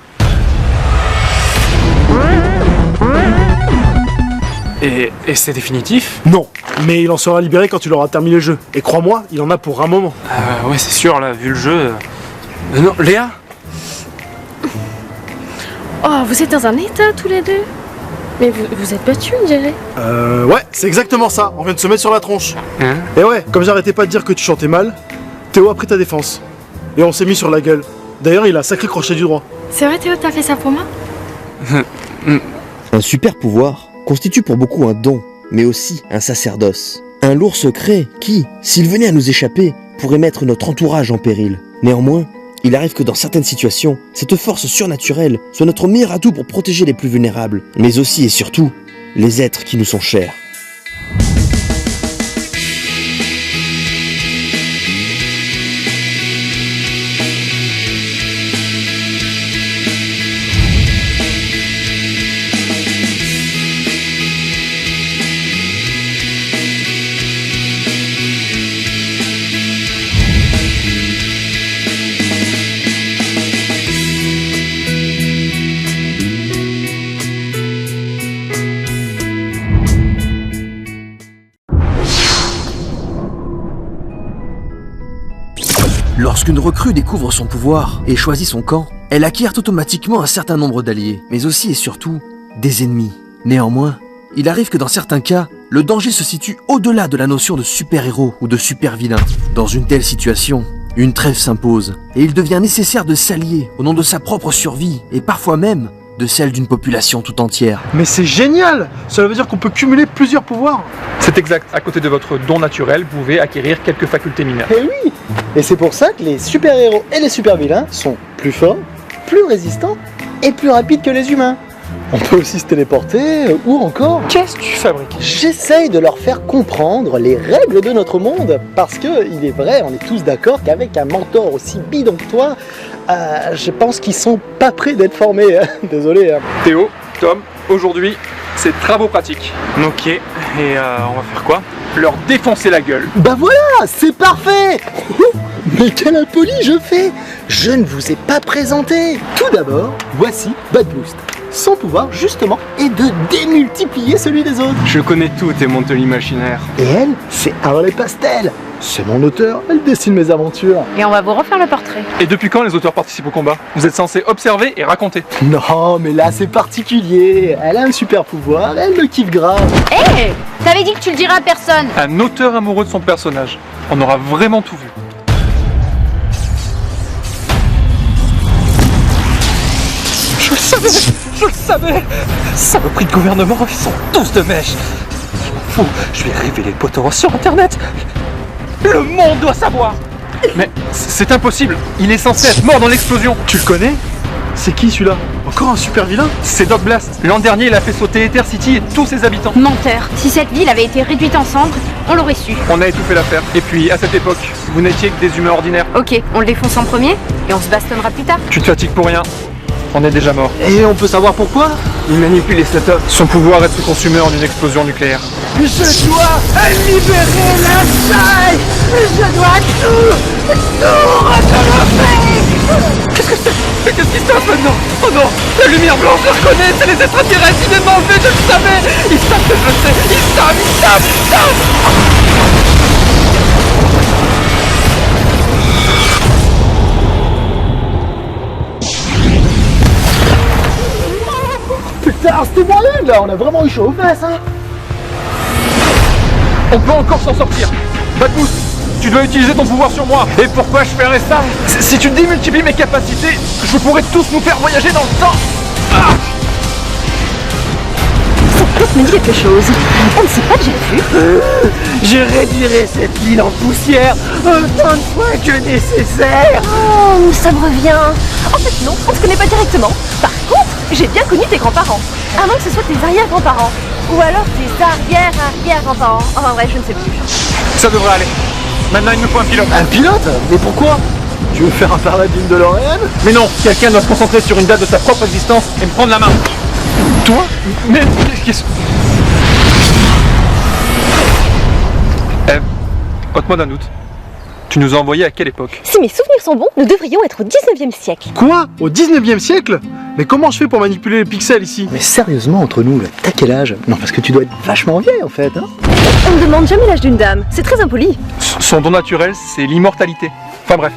Et c'est définitif? Non, mais il en sera libéré quand il aura terminé le jeu. Et crois-moi, il en a pour un moment. Ouais, c'est sûr, là, vu le jeu... Non, Léa? Oh, vous êtes dans un état tous les deux. Mais vous êtes battus, on dirait. Ouais, c'est exactement ça. On vient de se mettre sur la tronche. Hein? Et ouais, comme j'arrêtais pas de dire que tu chantais mal, Théo a pris ta défense. Et on s'est mis sur la gueule. D'ailleurs, il a un sacré crochet du droit. C'est vrai, Théo, t'as fait ça pour moi? Un super pouvoir constitue pour beaucoup un don, mais aussi un sacerdoce. Un lourd secret qui, s'il venait à nous échapper, pourrait mettre notre entourage en péril. Néanmoins, il arrive que dans certaines situations, cette force surnaturelle soit notre meilleur atout pour protéger les plus vulnérables, mais aussi et surtout, les êtres qui nous sont chers. Lorsqu'une recrue découvre son pouvoir et choisit son camp, elle acquiert automatiquement un certain nombre d'alliés, mais aussi et surtout des ennemis. Néanmoins, il arrive que dans certains cas, le danger se situe au-delà de la notion de super-héros ou de super-vilain. Dans une telle situation, une trêve s'impose, et il devient nécessaire de s'allier au nom de sa propre survie, et parfois même de celle d'une population tout entière. Mais c'est génial! Cela veut dire qu'on peut cumuler plusieurs pouvoirs. C'est exact. À côté de votre don naturel, vous pouvez acquérir quelques facultés mineures. Eh oui! Et c'est pour ça que les super-héros et les super-vilains sont plus forts, plus résistants et plus rapides que les humains. On peut aussi se téléporter, ou encore... Qu'est-ce que tu fabriques? J'essaye de leur faire comprendre les règles de notre monde, parce que, il est vrai, on est tous d'accord qu'avec un mentor aussi bidon que toi, je pense qu'ils sont pas prêts d'être formés. Désolé. Théo, Tom, aujourd'hui, c'est travaux pratiques. Ok, et on va faire quoi? Leur défoncer la gueule. Bah voilà, c'est parfait! Mais quel impoli je fais! Je ne vous ai pas présenté! Tout d'abord, voici Bad Boost. Son pouvoir, justement, est de démultiplier celui des autres. Je connais tout tes montées imaginaires. Et elle, c'est Harley Pastel. C'est mon auteur, elle dessine mes aventures. Et on va vous refaire le portrait. Et depuis quand les auteurs participent au combat? Vous êtes censés observer et raconter. Non, mais là c'est particulier. Elle a un super pouvoir, elle me kiffe grave. Hé, t'avais dit que tu le dirais à personne. Un auteur amoureux de son personnage. On aura vraiment tout vu. Je le savais! Saloperie de gouvernement, ils sont tous de mèche! Je m'en fous, je vais révéler le poteau sur internet! Le monde doit savoir! Mais c'est impossible! Il est censé être mort dans l'explosion! Tu le connais? C'est qui celui-là? Encore un super vilain? C'est Doc Blast! L'an dernier, il a fait sauter Ether City et tous ses habitants! Menteur. Si cette ville avait été réduite en cendres, on l'aurait su. On a étouffé l'affaire. Et puis, à cette époque, vous n'étiez que des humains ordinaires. Ok, on le défonce en premier et on se bastonnera plus tard. Tu te fatigues pour rien. On est déjà mort. Et on peut savoir pourquoi? Il manipule les setups. Son pouvoir est se consumer en une explosion nucléaire. Je dois libérer la taille! Je dois tout retrouver! Qu'est-ce que c'est? Mais qu'est-ce qui se passe maintenant? Oh non! La lumière blanche, je le reconnais! C'est les extraterrestres! Ils viennent m'enlever, je le savais! Ils savent que je le sais! Ils savent! Putain, c'était moyen là, on a vraiment eu chaud aux fesses, hein! On peut encore s'en sortir! Bad Boost, tu dois utiliser ton pouvoir sur moi! Et pourquoi je ferais ça? Si tu démultiplies mes capacités, je pourrais tous nous faire voyager dans le temps! Ah! Cette clope me dit quelque chose. On ne s'est pas déjà vu. Je réduirai cette ville en poussière autant de fois que nécessaire! Oh, ça me revient. En fait, non, on se connaît pas directement. Par contre, j'ai bien connu tes grands-parents. À moins que ce soit tes arrière-grands-parents. Ou alors tes arrière-arrière-grands-parents. Enfin bref, je ne sais plus. Ça devrait aller. Maintenant, il me faut un pilote. Un pilote? Mais pourquoi? Tu veux faire un paradine de L'Oréal? Mais non, quelqu'un doit se concentrer sur une date de sa propre existence et me prendre la main. Toi? Mais qu'est-ce... Eve, ôte-moi d'un doute. Tu nous as envoyés à quelle époque? Si mes souvenirs sont bons, nous devrions être au 19e siècle. Quoi? Au 19e siècle? Mais comment je fais pour manipuler les pixels ici? Mais sérieusement, entre nous, là, t'as quel âge? Non, parce que tu dois être vachement vieille en fait, hein? On ne demande jamais l'âge d'une dame. C'est très impoli. Son don naturel, c'est l'immortalité. Enfin bref,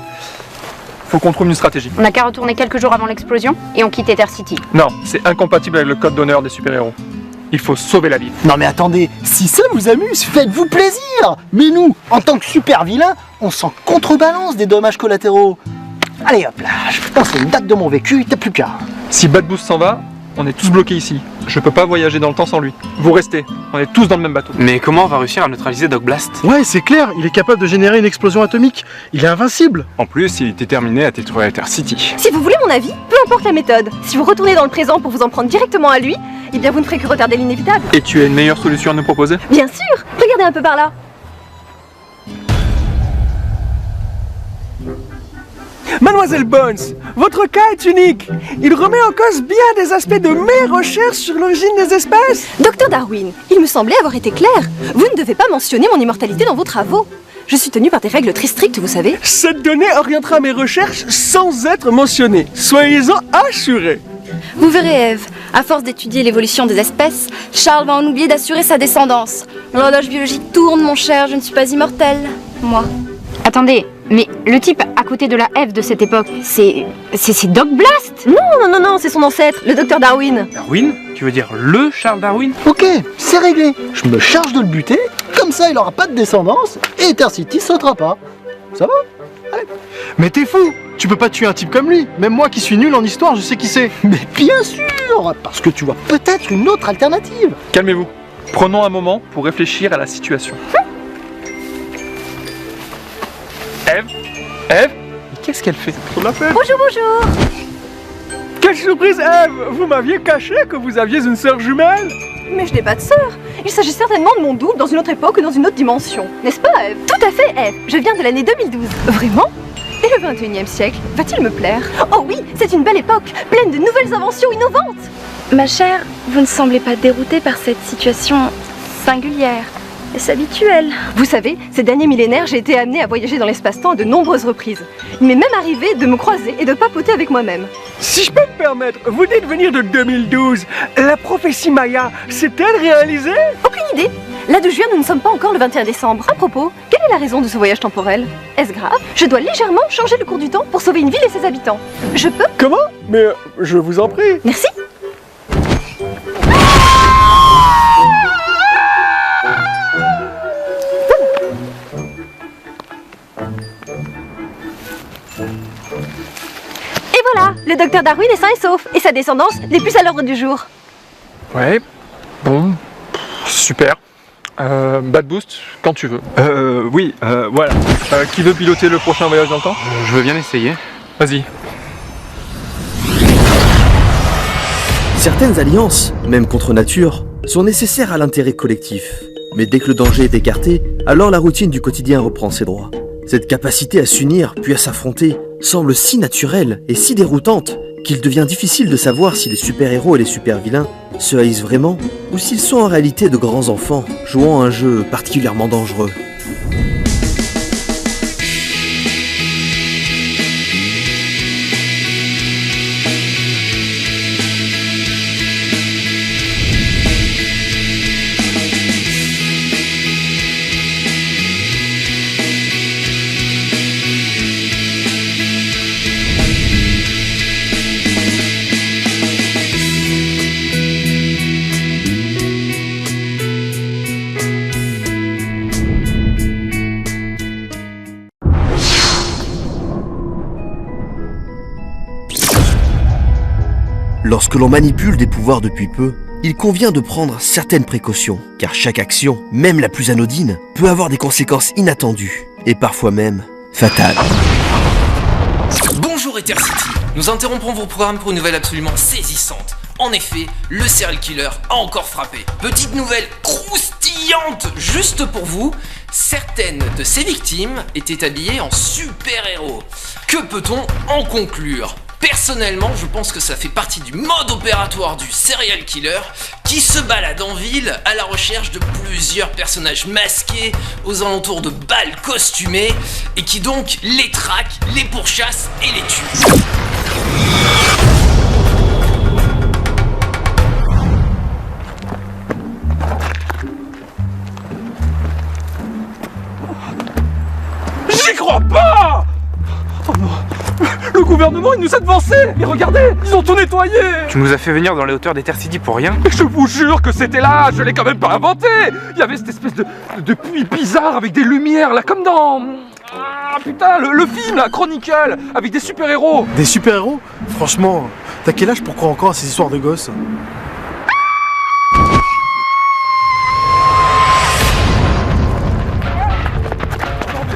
faut qu'on trouve une stratégie. On n'a qu'à retourner quelques jours avant l'explosion et on quitte Ether City. Non, c'est incompatible avec le code d'honneur des super-héros. Il faut sauver la ville. Non mais attendez, si ça vous amuse, faites-vous plaisir! Mais nous, en tant que super vilains, on s'en contrebalance des dommages collatéraux. Allez hop là, je peux passer une date de mon vécu, t'as plus qu'à. Si Bad Boost s'en va, on est tous bloqués ici. Je peux pas voyager dans le temps sans lui. Vous restez, on est tous dans le même bateau. Mais comment on va réussir à neutraliser Doc Blast? Ouais, c'est clair, il est capable de générer une explosion atomique. Il est invincible. En plus, il est déterminé à détruire Ether City. Si vous voulez mon avis, peu importe la méthode. Si vous retournez dans le présent pour vous en prendre directement à lui, eh bien vous ne ferez que retarder l'inévitable. Et tu as une meilleure solution à nous proposer? Bien sûr. Regardez un peu par là. Mademoiselle Bones, votre cas est unique. Il remet en cause bien des aspects de mes recherches sur l'origine des espèces. Docteur Darwin, il me semblait avoir été clair. Vous ne devez pas mentionner mon immortalité dans vos travaux. Je suis tenue par des règles très strictes, vous savez. Cette donnée orientera mes recherches sans être mentionnée. Soyez-en assurés. Vous verrez, Eve, à force d'étudier l'évolution des espèces, Charles va en oublier d'assurer sa descendance. L'horloge biologique tourne, mon cher, je ne suis pas immortelle. Moi. Attendez, Mais le type à côté de la Eve de cette époque, c'est Doc Blast? Non, c'est son ancêtre, le docteur Darwin. Darwin? Tu veux dire le Charles Darwin? Ok, c'est réglé. Je me charge de le buter, comme ça il aura pas de descendance et Intercity sautera pas. Ça va? Allez. Mais t'es fou! Tu peux pas tuer un type comme lui. Même moi qui suis nul en histoire, je sais qui c'est. Mais bien sûr, parce que tu vois peut-être une autre alternative. Calmez-vous. Prenons un moment pour réfléchir à la situation. Eve? Mais qu'est-ce qu'elle fait? Bonjour. Quelle surprise, Eve! Vous m'aviez caché que vous aviez une sœur jumelle? Mais je n'ai pas de sœur. Il s'agit certainement de mon double dans une autre époque ou dans une autre dimension. N'est-ce pas, Eve? Tout à fait, Eve. Je viens de l'année 2012. Vraiment? Et le 21e siècle, va-t-il me plaire? Oh oui, c'est une belle époque, pleine de nouvelles inventions innovantes. Ma chère, vous ne semblez pas déroutée par cette situation singulière. Est-ce habituel? Vous savez, ces derniers millénaires, j'ai été amenée à voyager dans l'espace-temps à de nombreuses reprises. Il m'est même arrivé de me croiser et de papoter avec moi-même. Si je peux me permettre, vous dites venir de 2012. La prophétie Maya s'est-elle réalisée? Aucune idée. Là d'où je viens, nous ne sommes pas encore le 21 décembre. À propos, quelle est la raison de ce voyage temporel? Est-ce grave? Je dois légèrement changer le cours du temps pour sauver une ville et ses habitants. Je peux? Comment? Mais je vous en prie. Merci. Et voilà, le docteur Darwin est sain et sauf, et sa descendance n'est plus à l'ordre du jour. Ouais, bon, super. Bad boost, quand tu veux. Oui, voilà. Qui veut piloter le prochain voyage dans le temps? Je veux bien essayer. Vas-y. Certaines alliances, même contre nature, sont nécessaires à l'intérêt collectif. Mais dès que le danger est écarté, alors la routine du quotidien reprend ses droits. Cette capacité à s'unir puis à s'affronter semble si naturelle et si déroutante qu'il devient difficile de savoir si les super-héros et les super-vilains se haïssent vraiment ou s'ils sont en réalité de grands enfants jouant à un jeu particulièrement dangereux. Lorsque l'on manipule des pouvoirs depuis peu, il convient de prendre certaines précautions, car chaque action, même la plus anodine, peut avoir des conséquences inattendues, et parfois même fatales. Bonjour Ether-City, nous interrompons vos programmes pour une nouvelle absolument saisissante. En effet, le serial killer a encore frappé. Petite nouvelle croustillante juste pour vous, certaines de ses victimes étaient habillées en super-héros. Que peut-on en conclure ? Personnellement, je pense que ça fait partie du mode opératoire du serial killer qui se balade en ville à la recherche de plusieurs personnages masqués aux alentours de balles costumées et qui donc les traque, les pourchasse et les tue. J'y crois pas! Oh non! Le gouvernement, il nous a devancés! Et regardez, ils ont tout nettoyé! Tu nous as fait venir dans les hauteurs d'Ether-City pour rien? Je vous jure que c'était là! Je l'ai quand même pas inventé! Il y avait cette espèce de puits bizarre avec des lumières, là, comme dans... Ah putain, le film, là, Chronicle, avec des super-héros! Des super-héros? Franchement, t'as quel âge pour croire encore à ces histoires de gosses?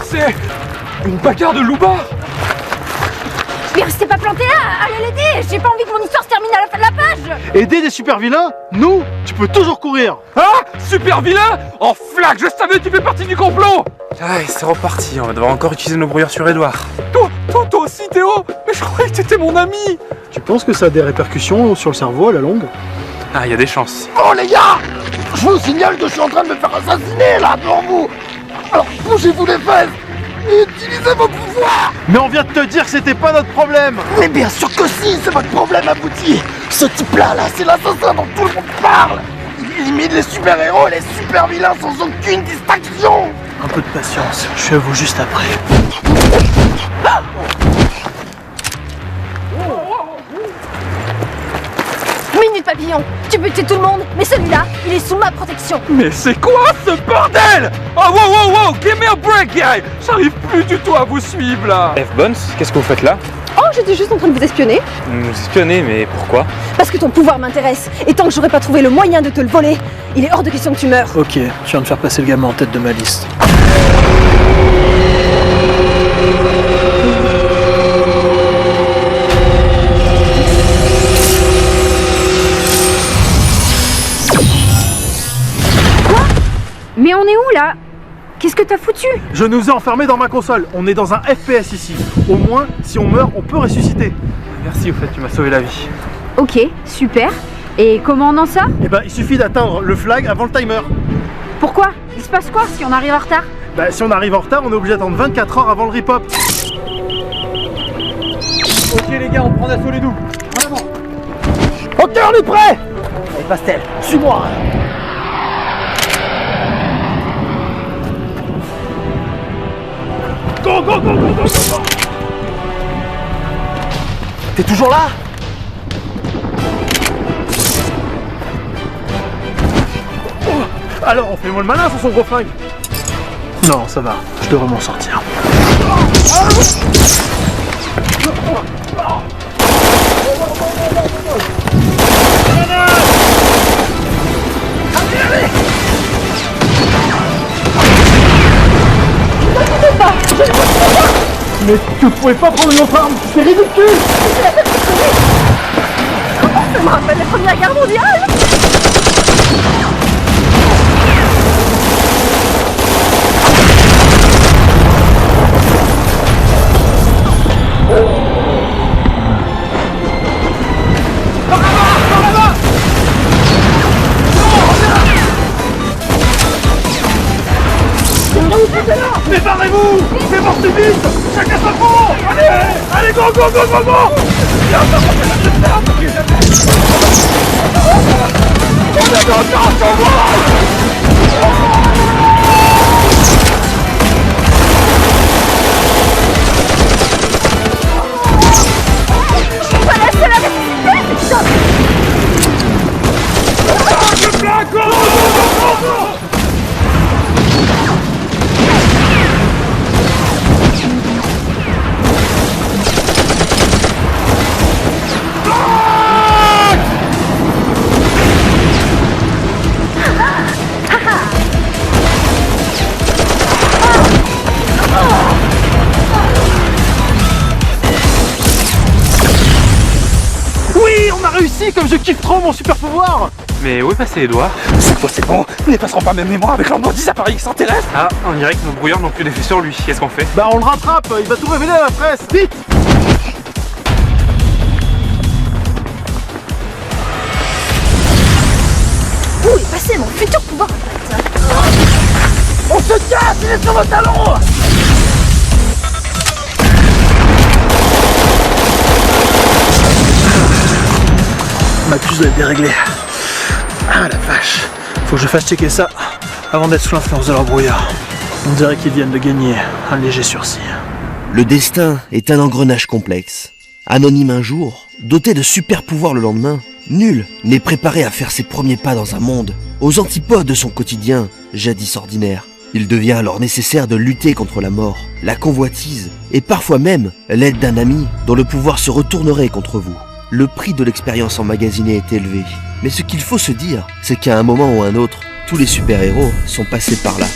C'est une bagarre de loupards! Mais restez pas planté là! Allez l'aider! J'ai pas envie que mon histoire se termine à la fin de la page! Aider des super-vilains? Nous, tu peux toujours courir! Ah! Super vilain! En flaque, je savais que tu fais partie du complot! Allez, c'est reparti, on va devoir encore utiliser nos brouilleurs sur Edouard. Toi aussi, Théo! Mais je croyais que t'étais mon ami! Tu penses que ça a des répercussions sur le cerveau à la longue? Ah, il y a des chances. Oh les gars! Je vous signale que je suis en train de me faire assassiner là devant vous! Alors bougez-vous les fesses! Et utilisez vos pouvoirs! Mais on vient de te dire que c'était pas notre problème! Mais bien sûr que si, c'est votre problème abouti! Ce type-là, c'est l'assassin dont tout le monde parle! élimine les super-héros et les super-vilains sans aucune distinction. Un peu de patience, je suis à vous juste après. Minute papillon, tu peux tuer tout le monde, mais celui-là, il est sous ma protection. Mais c'est quoi ce bordel? Oh wow, give me a break, guy. J'arrive plus du tout à vous suivre là. F-Bones, qu'est-ce que vous faites là? Oh, j'étais juste en train de vous espionner. Nous espionner, mais pourquoi? Parce que ton pouvoir m'intéresse, et tant que j'aurai pas trouvé le moyen de te le voler, il est hors de question que tu meurs. Ok, tu viens de faire passer le gamin en tête de ma liste. Mais on est où là? Qu'est-ce que t'as foutu? Je nous ai enfermés dans ma console, on est dans un FPS ici. Au moins, si on meurt, on peut ressusciter. Merci, au fait, tu m'as sauvé la vie. Ok, super. Et comment on en sort? Eh ben, il suffit d'atteindre le flag avant le timer. Pourquoi? Il se passe quoi si on arrive en retard? Bah, si on arrive en retard, on est obligé d'attendre 24 heures avant le rip-hop. Ok les gars, on prend d'assaut les doux. En avant. Ok, on est prêt. Allez, Pastel, suis-moi. Go, go, go, go, go, go. T'es toujours là? Alors, on fait moins le malin sur son gros flingue. Non, ça va, je devrais m'en sortir. Mais tu pouvais pas prendre une autre arme, c'est ridicule. Ça me rappelle la Première Guerre mondiale. Mais barrez-vous! C'est mort si vite! Chacun sa peau! Allez, go, go, go, go, go! Comme je kiffe trop mon super pouvoir. Mais où est passé Edouard? Cette fois c'est bon, nous ne passerons pas même mémoire avec leur maudit appareil extraterrestre. Ah, on dirait que nos brouilleurs n'ont plus d'effet sur lui. Qu'est-ce qu'on fait? Bah on le rattrape, il va tout révéler à la presse, vite. Où est passé mon futur pouvoir? On se casse, il est sur vos talons. Ma puce doit être déréglée. Ah la vache. Faut que je fasse checker ça avant d'être sous l'influence de leur brouillard. On dirait qu'ils viennent de gagner un léger sursis. Le destin est un engrenage complexe. Anonyme un jour, doté de super pouvoirs le lendemain, nul n'est préparé à faire ses premiers pas dans un monde aux antipodes de son quotidien, jadis ordinaire. Il devient alors nécessaire de lutter contre la mort, la convoitise et parfois même l'aide d'un ami dont le pouvoir se retournerait contre vous. Le prix de l'expérience emmagasinée est élevé. Mais ce qu'il faut se dire, c'est qu'à un moment ou un autre, tous les super-héros sont passés par là.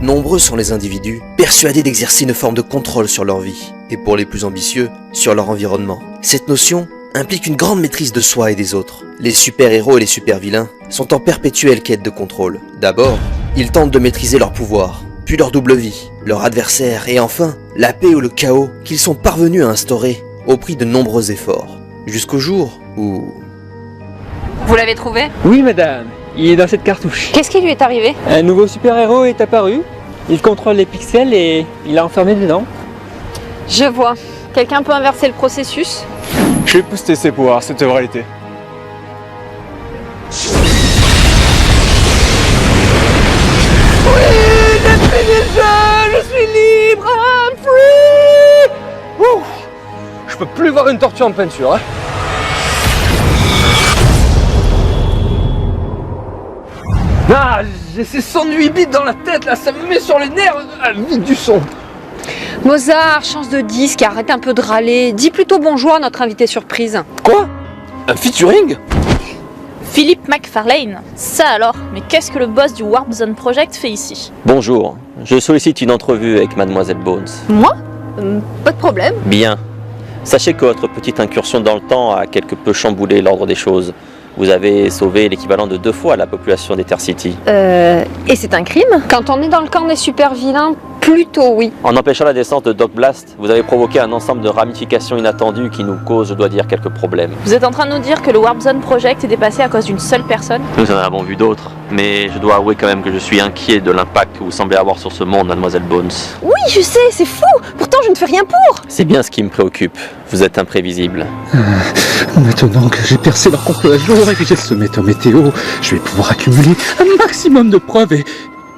Nombreux sont les individus persuadés d'exercer une forme de contrôle sur leur vie. et pour les plus ambitieux, sur leur environnement. Cette notion implique une grande maîtrise de soi et des autres. Les super-héros et les super-vilains sont en perpétuelle quête de contrôle. D'abord, ils tentent de maîtriser leur pouvoir, puis leur double vie, leur adversaire et enfin, la paix ou le chaos qu'ils sont parvenus à instaurer au prix de nombreux efforts. Jusqu'au jour où... Vous l'avez trouvé? Oui, madame. Il est dans cette cartouche. Qu'est-ce qui lui est arrivé? Un nouveau super-héros est apparu. Il contrôle les pixels et il est enfermé dedans. Je vois. Quelqu'un peut inverser le processus? Je vais booster ses pouvoirs, cette réalité. Oui, j'ai fini le jeu. Je suis libre. I'm free. Ouh. Je peux plus voir une tortue en peinture, hein. Ah, j'ai ces sons de 8 bits dans la tête là, ça me met sur les nerfs, vite du son. Mozart, change de disque, arrête un peu de râler. Dis plutôt bonjour à notre invité surprise. Quoi? Un featuring? Philippe McFarlane. Ça alors, mais qu'est-ce que le boss du Warp Zone Project fait ici? Bonjour, je sollicite une entrevue avec Mademoiselle Bones. Moi? Pas de problème. Bien. Sachez que votre petite incursion dans le temps a quelque peu chamboulé l'ordre des choses. Vous avez sauvé l'équivalent de 2 fois la population d'Ether-City. Et c'est un crime? Quand on est dans le camp des super vilains, plutôt oui. En empêchant la descente de Doc Blast, vous avez provoqué un ensemble de ramifications inattendues qui nous causent, je dois dire, quelques problèmes. Vous êtes en train de nous dire que le Warp Zone Project est dépassé à cause d'une seule personne? Nous en avons vu d'autres, mais je dois avouer quand même que je suis inquiet de l'impact que vous semblez avoir sur ce monde, Mademoiselle Bones. Oui, je sais, c'est fou. Pourtant, je ne fais rien pour. C'est bien ce qui me préoccupe. Vous êtes imprévisible. Maintenant que j'ai percé leur complot à jour et que j'ai semé ton météo, je vais pouvoir accumuler un maximum de preuves et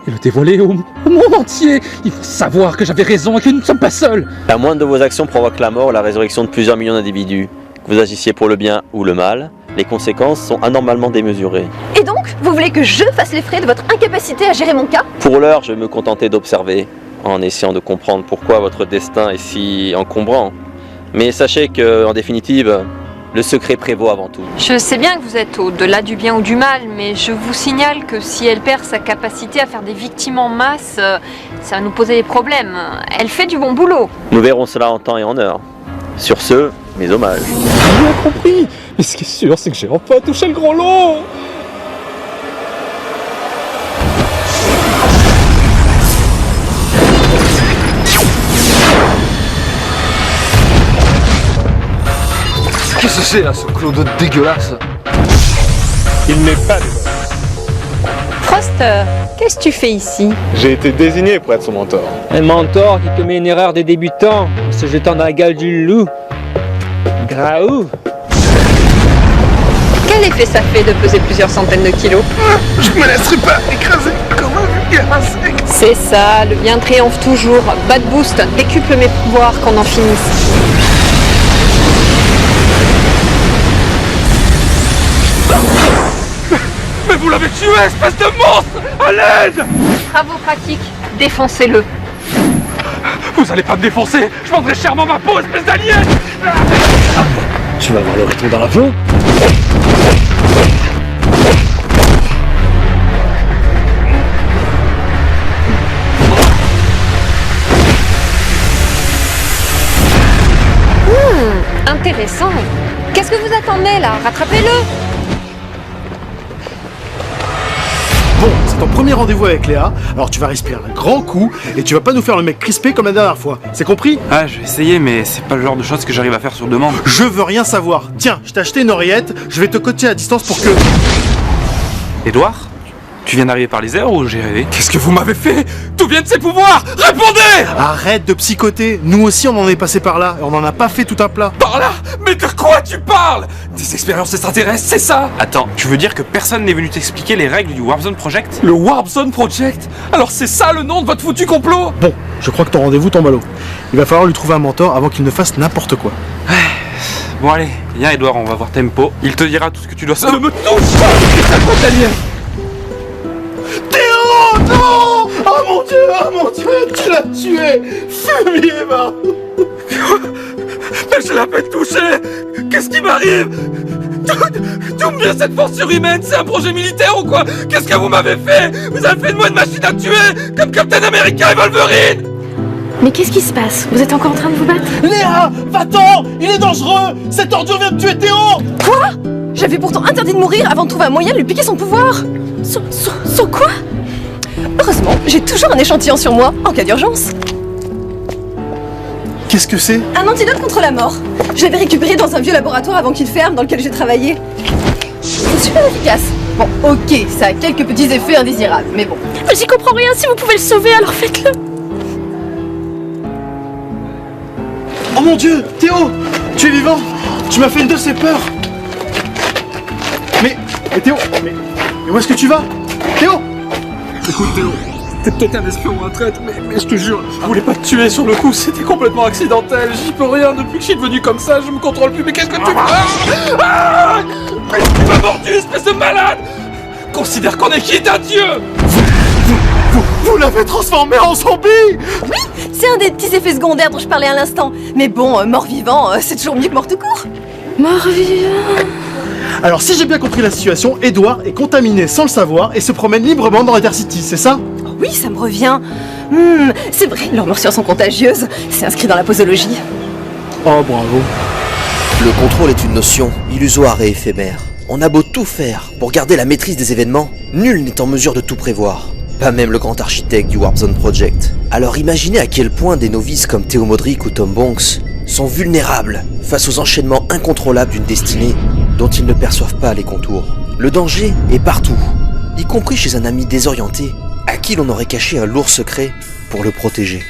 le dévoiler au monde entier. Il faut savoir que j'avais raison et que nous ne sommes pas seuls. La moindre de vos actions provoque la mort ou la résurrection de plusieurs millions d'individus. Que vous agissiez pour le bien ou le mal, les conséquences sont anormalement démesurées. Et donc, vous voulez que je fasse les frais de votre incapacité à gérer mon cas? Pour l'heure, je vais me contenter d'observer, en essayant de comprendre pourquoi votre destin est si encombrant. Mais sachez que, en définitive, le secret prévaut avant tout. Je sais bien que vous êtes au-delà du bien ou du mal, mais je vous signale que si elle perd sa capacité à faire des victimes en masse, ça va nous poser des problèmes. Elle fait du bon boulot. Nous verrons cela en temps et en heure. Sur ce, mes hommages. J'ai bien compris, mais ce qui est sûr, c'est que j'ai enfin touché le gros lot. Qu'est-ce que c'est là, ce clodo dégueulasse? Il n'est pas des boss. Frost, qu'est-ce que tu fais ici? J'ai été désigné pour être son mentor. Un mentor qui commet une erreur des débutants en se jetant dans la gueule du loup. Graou. Quel effet ça fait de peser plusieurs centaines de kilos? Je me laisserai pas écraser comme un vulgaire insecte. C'est ça, le bien triomphe toujours. Bad boost, décuple mes pouvoirs qu'on en finisse. Mais vous l'avez tué, espèce de monstre! À l'aide! Travaux pratiques, défoncez-le. Vous allez pas me défoncer! Je vendrai chèrement ma peau, espèce d'alien! Tu vas voir le rythme dans la peau. Intéressant. Qu'est-ce que vous attendez là? Rattrapez-le! Bon, c'est ton premier rendez-vous avec Léa, alors tu vas respirer un grand coup et tu vas pas nous faire le mec crispé comme la dernière fois. C'est compris? Ah, je vais essayer, mais c'est pas le genre de choses que j'arrive à faire sur demande. Je veux rien savoir. Tiens, je t'ai acheté une oreillette, je vais te coacher à distance pour que... Édouard? Tu viens d'arriver par les airs ou j'ai rêvé? Qu'est-ce que vous m'avez fait? D'où viennent ces pouvoirs? Répondez! Arrête de psychoter. Nous aussi on en est passé par là et on en a pas fait tout un plat. Par là? Mais de quoi tu parles? Des expériences extraterrestres, c'est ça? Attends, tu veux dire que personne n'est venu t'expliquer les règles du Warp Zone Project? Le Warp Zone Project? Alors c'est ça le nom de votre foutu complot? Bon, je crois que ton rendez-vous tombe à l'eau. Il va falloir lui trouver un mentor avant qu'il ne fasse n'importe quoi. Bon allez, viens Edouard, on va voir Tempo. Il te dira tout ce que tu dois Ne savoir. me touche pas! Qu'est-ce que ça t'alien? Théo, non! Oh mon dieu, tu l'as tué! Fumier, va! Mais je l'ai à peine touché! Qu'est-ce qui m'arrive? D'où me vient cette force surhumaine? C'est un projet militaire ou quoi? Qu'est-ce que vous m'avez fait? Vous avez fait de moi une machine à tuer! Comme Captain America et Wolverine! Mais qu'est-ce qui se passe? Vous êtes encore en train de vous battre? Léa, va-t'en! Il est dangereux! Cette ordure vient de tuer Théo! Quoi? J'avais pourtant interdit de mourir avant de trouver un moyen de lui piquer son pouvoir. Son quoi? Heureusement, j'ai toujours un échantillon sur moi, en cas d'urgence. Qu'est-ce que c'est? Un antidote contre la mort. Je l'avais récupéré dans un vieux laboratoire avant qu'il ferme, dans lequel j'ai travaillé. C'est super efficace. Bon, ok, ça a quelques petits effets indésirables, mais bon. Mais j'y comprends rien, si vous pouvez le sauver, alors faites-le. Oh mon Dieu, Théo! Tu es vivant! Tu m'as fait une de ces peurs! Mais Théo, mais où est-ce que tu vas? Théo! Écoute Théo, t'es peut-être un espion ou un traître, mais je te jure, je voulais pas te tuer sur le coup, c'était complètement accidentel, j'y peux rien, depuis que je suis devenu comme ça, je me contrôle plus, mais qu'est-ce que tu fais? Mais tu m'as mordu, espèce de malade! Considère qu'on est quitte à Dieu! Vous l'avez transformé en zombie! Oui, c'est un des petits effets secondaires dont je parlais à l'instant. Mais bon, mort-vivant, c'est toujours mieux que mort tout court. Mort-vivant. Alors si j'ai bien compris la situation, Edward est contaminé sans le savoir et se promène librement dans Intercity, c'est ça? Oui, ça me revient. C'est vrai, leurs morsures sont contagieuses. C'est inscrit dans la posologie. Oh, bravo. Le contrôle est une notion illusoire et éphémère. On a beau tout faire pour garder la maîtrise des événements, nul n'est en mesure de tout prévoir. Pas même le grand architecte du Warp Zone Project. Alors imaginez à quel point des novices comme Theo Modric ou Tom Banks sont vulnérables face aux enchaînements incontrôlables d'une destinée dont ils ne perçoivent pas les contours. Le danger est partout, y compris chez un ami désorienté à qui l'on aurait caché un lourd secret pour le protéger.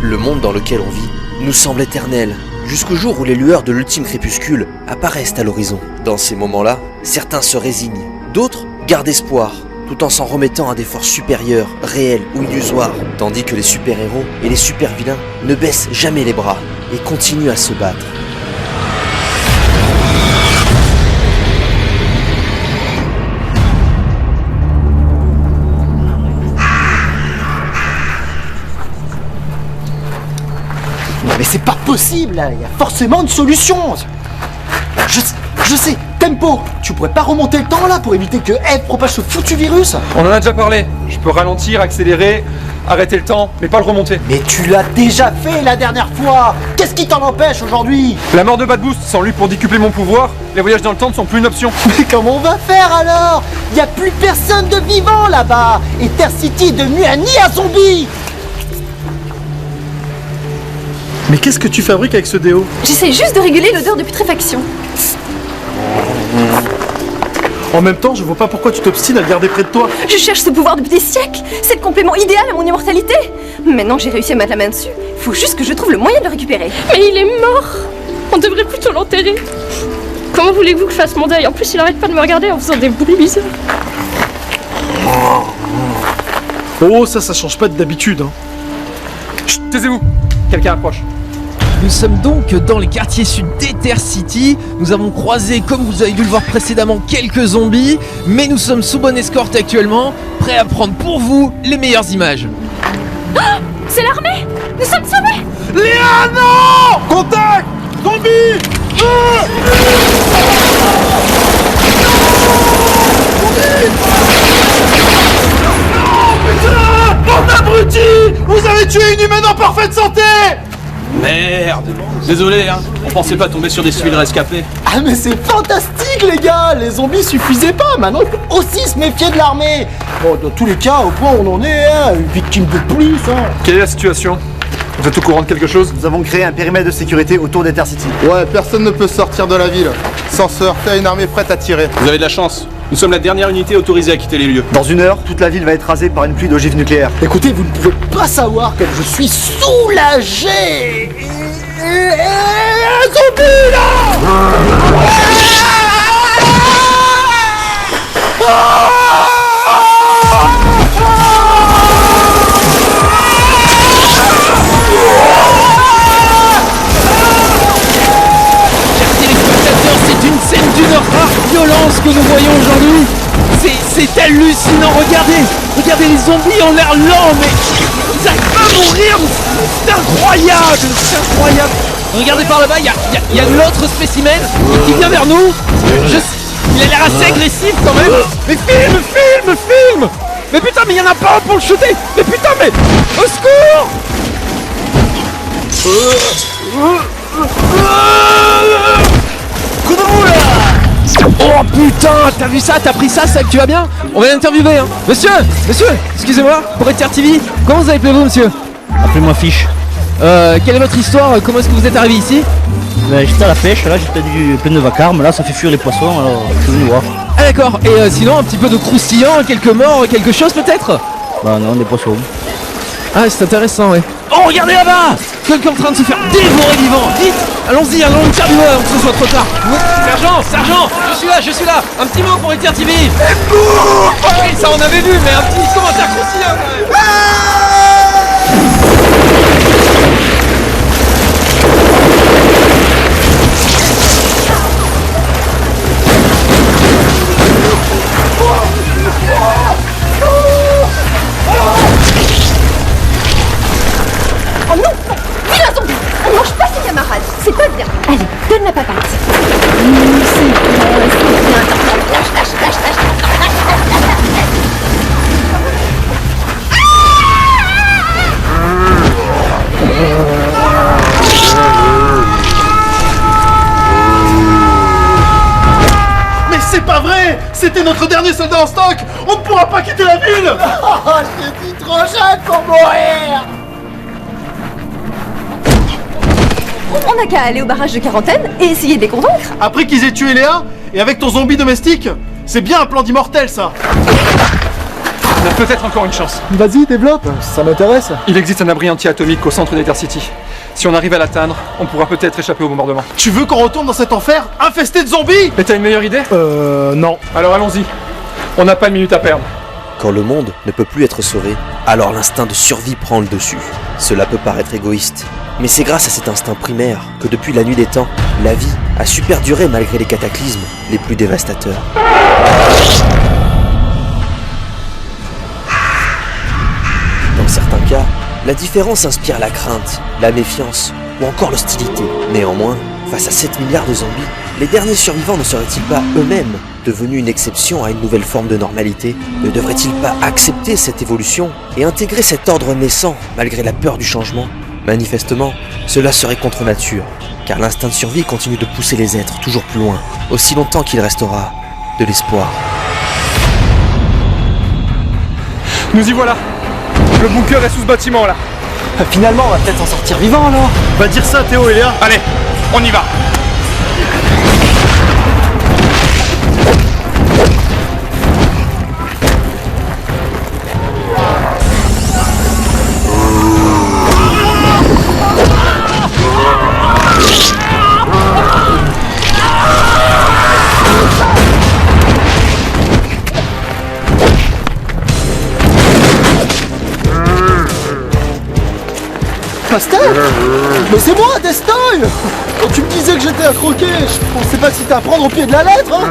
Le monde dans lequel on vit nous semble éternel, jusqu'au jour où les lueurs de l'ultime crépuscule apparaissent à l'horizon. Dans ces moments-là, certains se résignent, d'autres gardent espoir, tout en s'en remettant à des forces supérieures, réelles ou illusoires, tandis que les super-héros et les super-vilains ne baissent jamais les bras et continuent à se battre. Mais c'est pas possible, là. Il y a forcément une solution. Je sais, Tempo, tu pourrais pas remonter le temps là pour éviter que Eve propage ce foutu virus? On en a déjà parlé, je peux ralentir, accélérer, arrêter le temps, mais pas le remonter. Mais tu l'as déjà fait la dernière fois. Qu'est-ce qui t'en empêche aujourd'hui? La mort de Bad Boost, sans lui pour décupler mon pouvoir, les voyages dans le temps ne sont plus une option. Mais comment on va faire alors? Y a plus personne de vivant là-bas. Et Terre City est devenue un nid à zombies. Mais qu'est-ce que tu fabriques avec ce déo? J'essaie juste de réguler l'odeur de putréfaction. En même temps, je vois pas pourquoi tu t'obstines à le garder près de toi. Je cherche ce pouvoir depuis des siècles. C'est le complément idéal à mon immortalité. Maintenant que j'ai réussi à mettre la main dessus, il faut juste que je trouve le moyen de le récupérer. Mais il est mort. On devrait plutôt l'enterrer. Comment voulez-vous que je fasse mon deuil? En plus, il arrête pas de me regarder en faisant des bruits bizarres. Oh, ça change pas d'habitude, hein. Chut, taisez-vous. Quelqu'un approche. Nous sommes donc dans les quartiers sud d'Ether City. Nous avons croisé, comme vous avez dû le voir précédemment, quelques zombies. Mais nous sommes sous bonne escorte actuellement, prêts à prendre pour vous les meilleures images. Ah, c'est l'armée. Nous sommes sauvés. Léa, non! Contact! Zombie! Putain! Bande d'abrutis! Vous avez tué une humaine en parfaite santé! Merde! Désolé, hein, on pensait pas tomber sur des civils rescapés. Ah mais c'est fantastique les gars! Les zombies suffisaient pas, maintenant il faut aussi se méfier de l'armée! Bon, dans tous les cas, au point où on en est, hein, une victime de plus, hein! Quelle est la situation? Vous êtes au courant de quelque chose? Nous avons créé un périmètre de sécurité autour d'Ether City. Ouais, personne ne peut sortir de la ville sans se heurter à une armée prête à tirer. Vous avez de la chance. Nous sommes la dernière unité autorisée à quitter les lieux. Dans 1 heure, toute la ville va être rasée par une pluie d'ogives nucléaires. Écoutez, vous ne pouvez pas savoir que je suis soulagé! Zombie là! que nous voyons aujourd'hui. C'est hallucinant, regardez les zombies ont l'air lents, mais ils arrivent pas à mourir, c'est incroyable. Regardez par là-bas, il y a l'autre spécimen qui vient vers nous. Il a l'air assez agressif quand même. Mais filme. Mais putain, mais il y en a pas un pour le shooter. Mais putain, mais au secours. Coup de roue là. Oh putain, t'as vu ça, t'as pris ça, c'est que tu vas bien? On va l'interviewer hein. Monsieur, excusez-moi, pour RTV, comment vous appelez-vous monsieur? Appelez-moi Fiche. Quelle est votre histoire? Comment est-ce que vous êtes arrivé ici? Ben, j'étais à la pêche, là j'étais plein de vacarme, là ça fait fuir les poissons, alors je suis venu voir. Ah d'accord, et sinon un petit peu de croustillant, quelques morts, quelque chose peut-être? Bah non, des poissons. Ah c'est intéressant ouais. Oh regardez là-bas! Quelqu'un en train de se faire dévorer vivant! Vite! Allons-y, allons l'interviewer avant que ce soit trop tard! Sergent! Je suis là! Un petit mot pour RTV! Oui, ça on avait vu, mais un petit commentaire croustillant quand même! Oh non! Vilain zombie! On ne mange pas ses camarades! C'est pas bien! Allez, donne la papate! C'est bien! Lâche! Mais c'est pas vrai! C'était notre dernier soldat en stock! On ne pourra pas quitter la ville! Oh, je suis trop jeune pour mourir. On n'a qu'à aller au barrage de quarantaine et essayer de les convaincre! Après qu'ils aient tué Léa, et avec ton zombie domestique, c'est bien un plan d'immortel ça! On a peut-être encore une chance. Vas-y, développe, ça m'intéresse. Il existe un abri anti-atomique au centre d'Ether City. Si on arrive à l'atteindre, on pourra peut-être échapper au bombardement. Tu veux qu'on retourne dans cet enfer infesté de zombies? Mais t'as une meilleure idée? Non. Alors allons-y. On n'a pas de minute à perdre. Quand le monde ne peut plus être sauvé, alors l'instinct de survie prend le dessus. Cela peut paraître égoïste, mais c'est grâce à cet instinct primaire que depuis la nuit des temps, la vie a su perdurer malgré les cataclysmes les plus dévastateurs. Dans certains cas, la différence inspire la crainte, la méfiance ou encore l'hostilité. Néanmoins, face à 7 milliards de zombies, les derniers survivants ne seraient-ils pas eux-mêmes devenus une exception à une nouvelle forme de normalité? Ne devraient-ils pas accepter cette évolution et intégrer cet ordre naissant malgré la peur du changement? Manifestement, cela serait contre nature, car l'instinct de survie continue de pousser les êtres toujours plus loin, aussi longtemps qu'il restera de l'espoir. Nous y voilà. Le bunker est sous ce bâtiment là. Finalement, on va peut-être en sortir vivant alors. Va dire ça Théo et Léa. Allez, on y va. Pastel? Mais c'est moi, Destoy! Quand tu me disais que j'étais à croquer, je pensais pas que c'était à prendre au pied de la lettre, hein?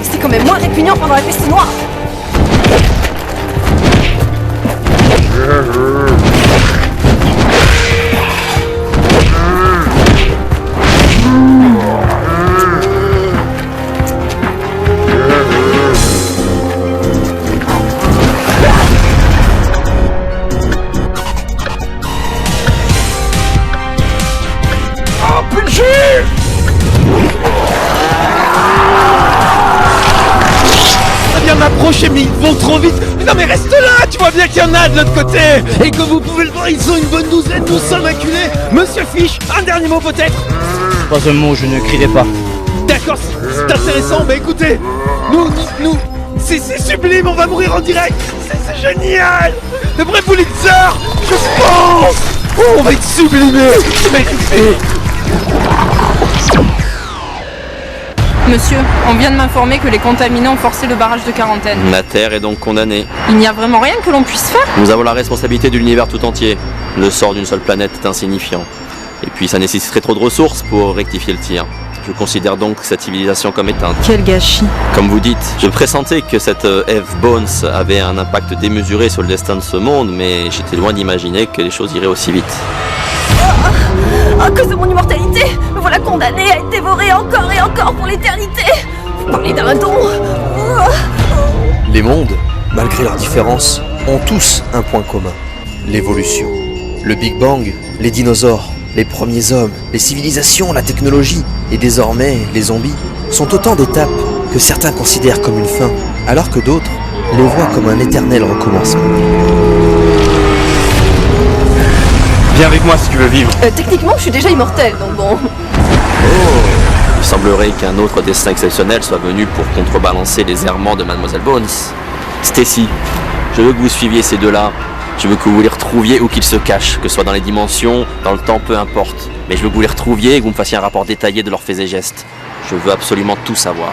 C'était quand même moins répugnant pendant la peste noire! M'approcher, mais ils vont trop vite. Non mais reste là, tu vois bien qu'il y en a de l'autre côté. Et comme vous pouvez le voir, ils sont une bonne douzaine, nous sommes acculés. Monsieur Fiche, un dernier mot peut-être? Pas un mot, je ne crierai pas. D'accord, c'est intéressant, mais écoutez, nous, c'est sublime, on va mourir en direct. C'est génial. Le vrai Pulitzer, je pense. Oh, on va être sublimés. Monsieur, on vient de m'informer que les contaminés ont forcé le barrage de quarantaine. La Terre est donc condamnée. Il n'y a vraiment rien que l'on puisse faire. Nous avons la responsabilité de l'univers tout entier. Le sort d'une seule planète est insignifiant. Et puis ça nécessiterait trop de ressources pour rectifier le tir. Je considère donc cette civilisation comme éteinte. Quel gâchis. Comme vous dites, je pressentais que cette Eve Bones avait un impact démesuré sur le destin de ce monde, mais j'étais loin d'imaginer que les choses iraient aussi vite. À cause de mon immortalité, me voilà condamné à être dévoré encore et encore pour l'éternité. Vous parlez d'un don. Les mondes, malgré leurs différences, ont tous un point commun, l'évolution. Le Big Bang, les dinosaures, les premiers hommes, les civilisations, la technologie, et désormais les zombies, sont autant d'étapes que certains considèrent comme une fin, alors que d'autres les voient comme un éternel recommencement. Viens avec moi si tu veux vivre. Techniquement, je suis déjà immortel, donc bon. Il semblerait qu'un autre destin exceptionnel soit venu pour contrebalancer les errements de Mademoiselle Bones. Stacy, je veux que vous suiviez ces deux-là. Je veux que vous les retrouviez où qu'ils se cachent, que ce soit dans les dimensions, dans le temps, peu importe. Mais je veux que vous les retrouviez et que vous me fassiez un rapport détaillé de leurs faits et gestes. Je veux absolument tout savoir.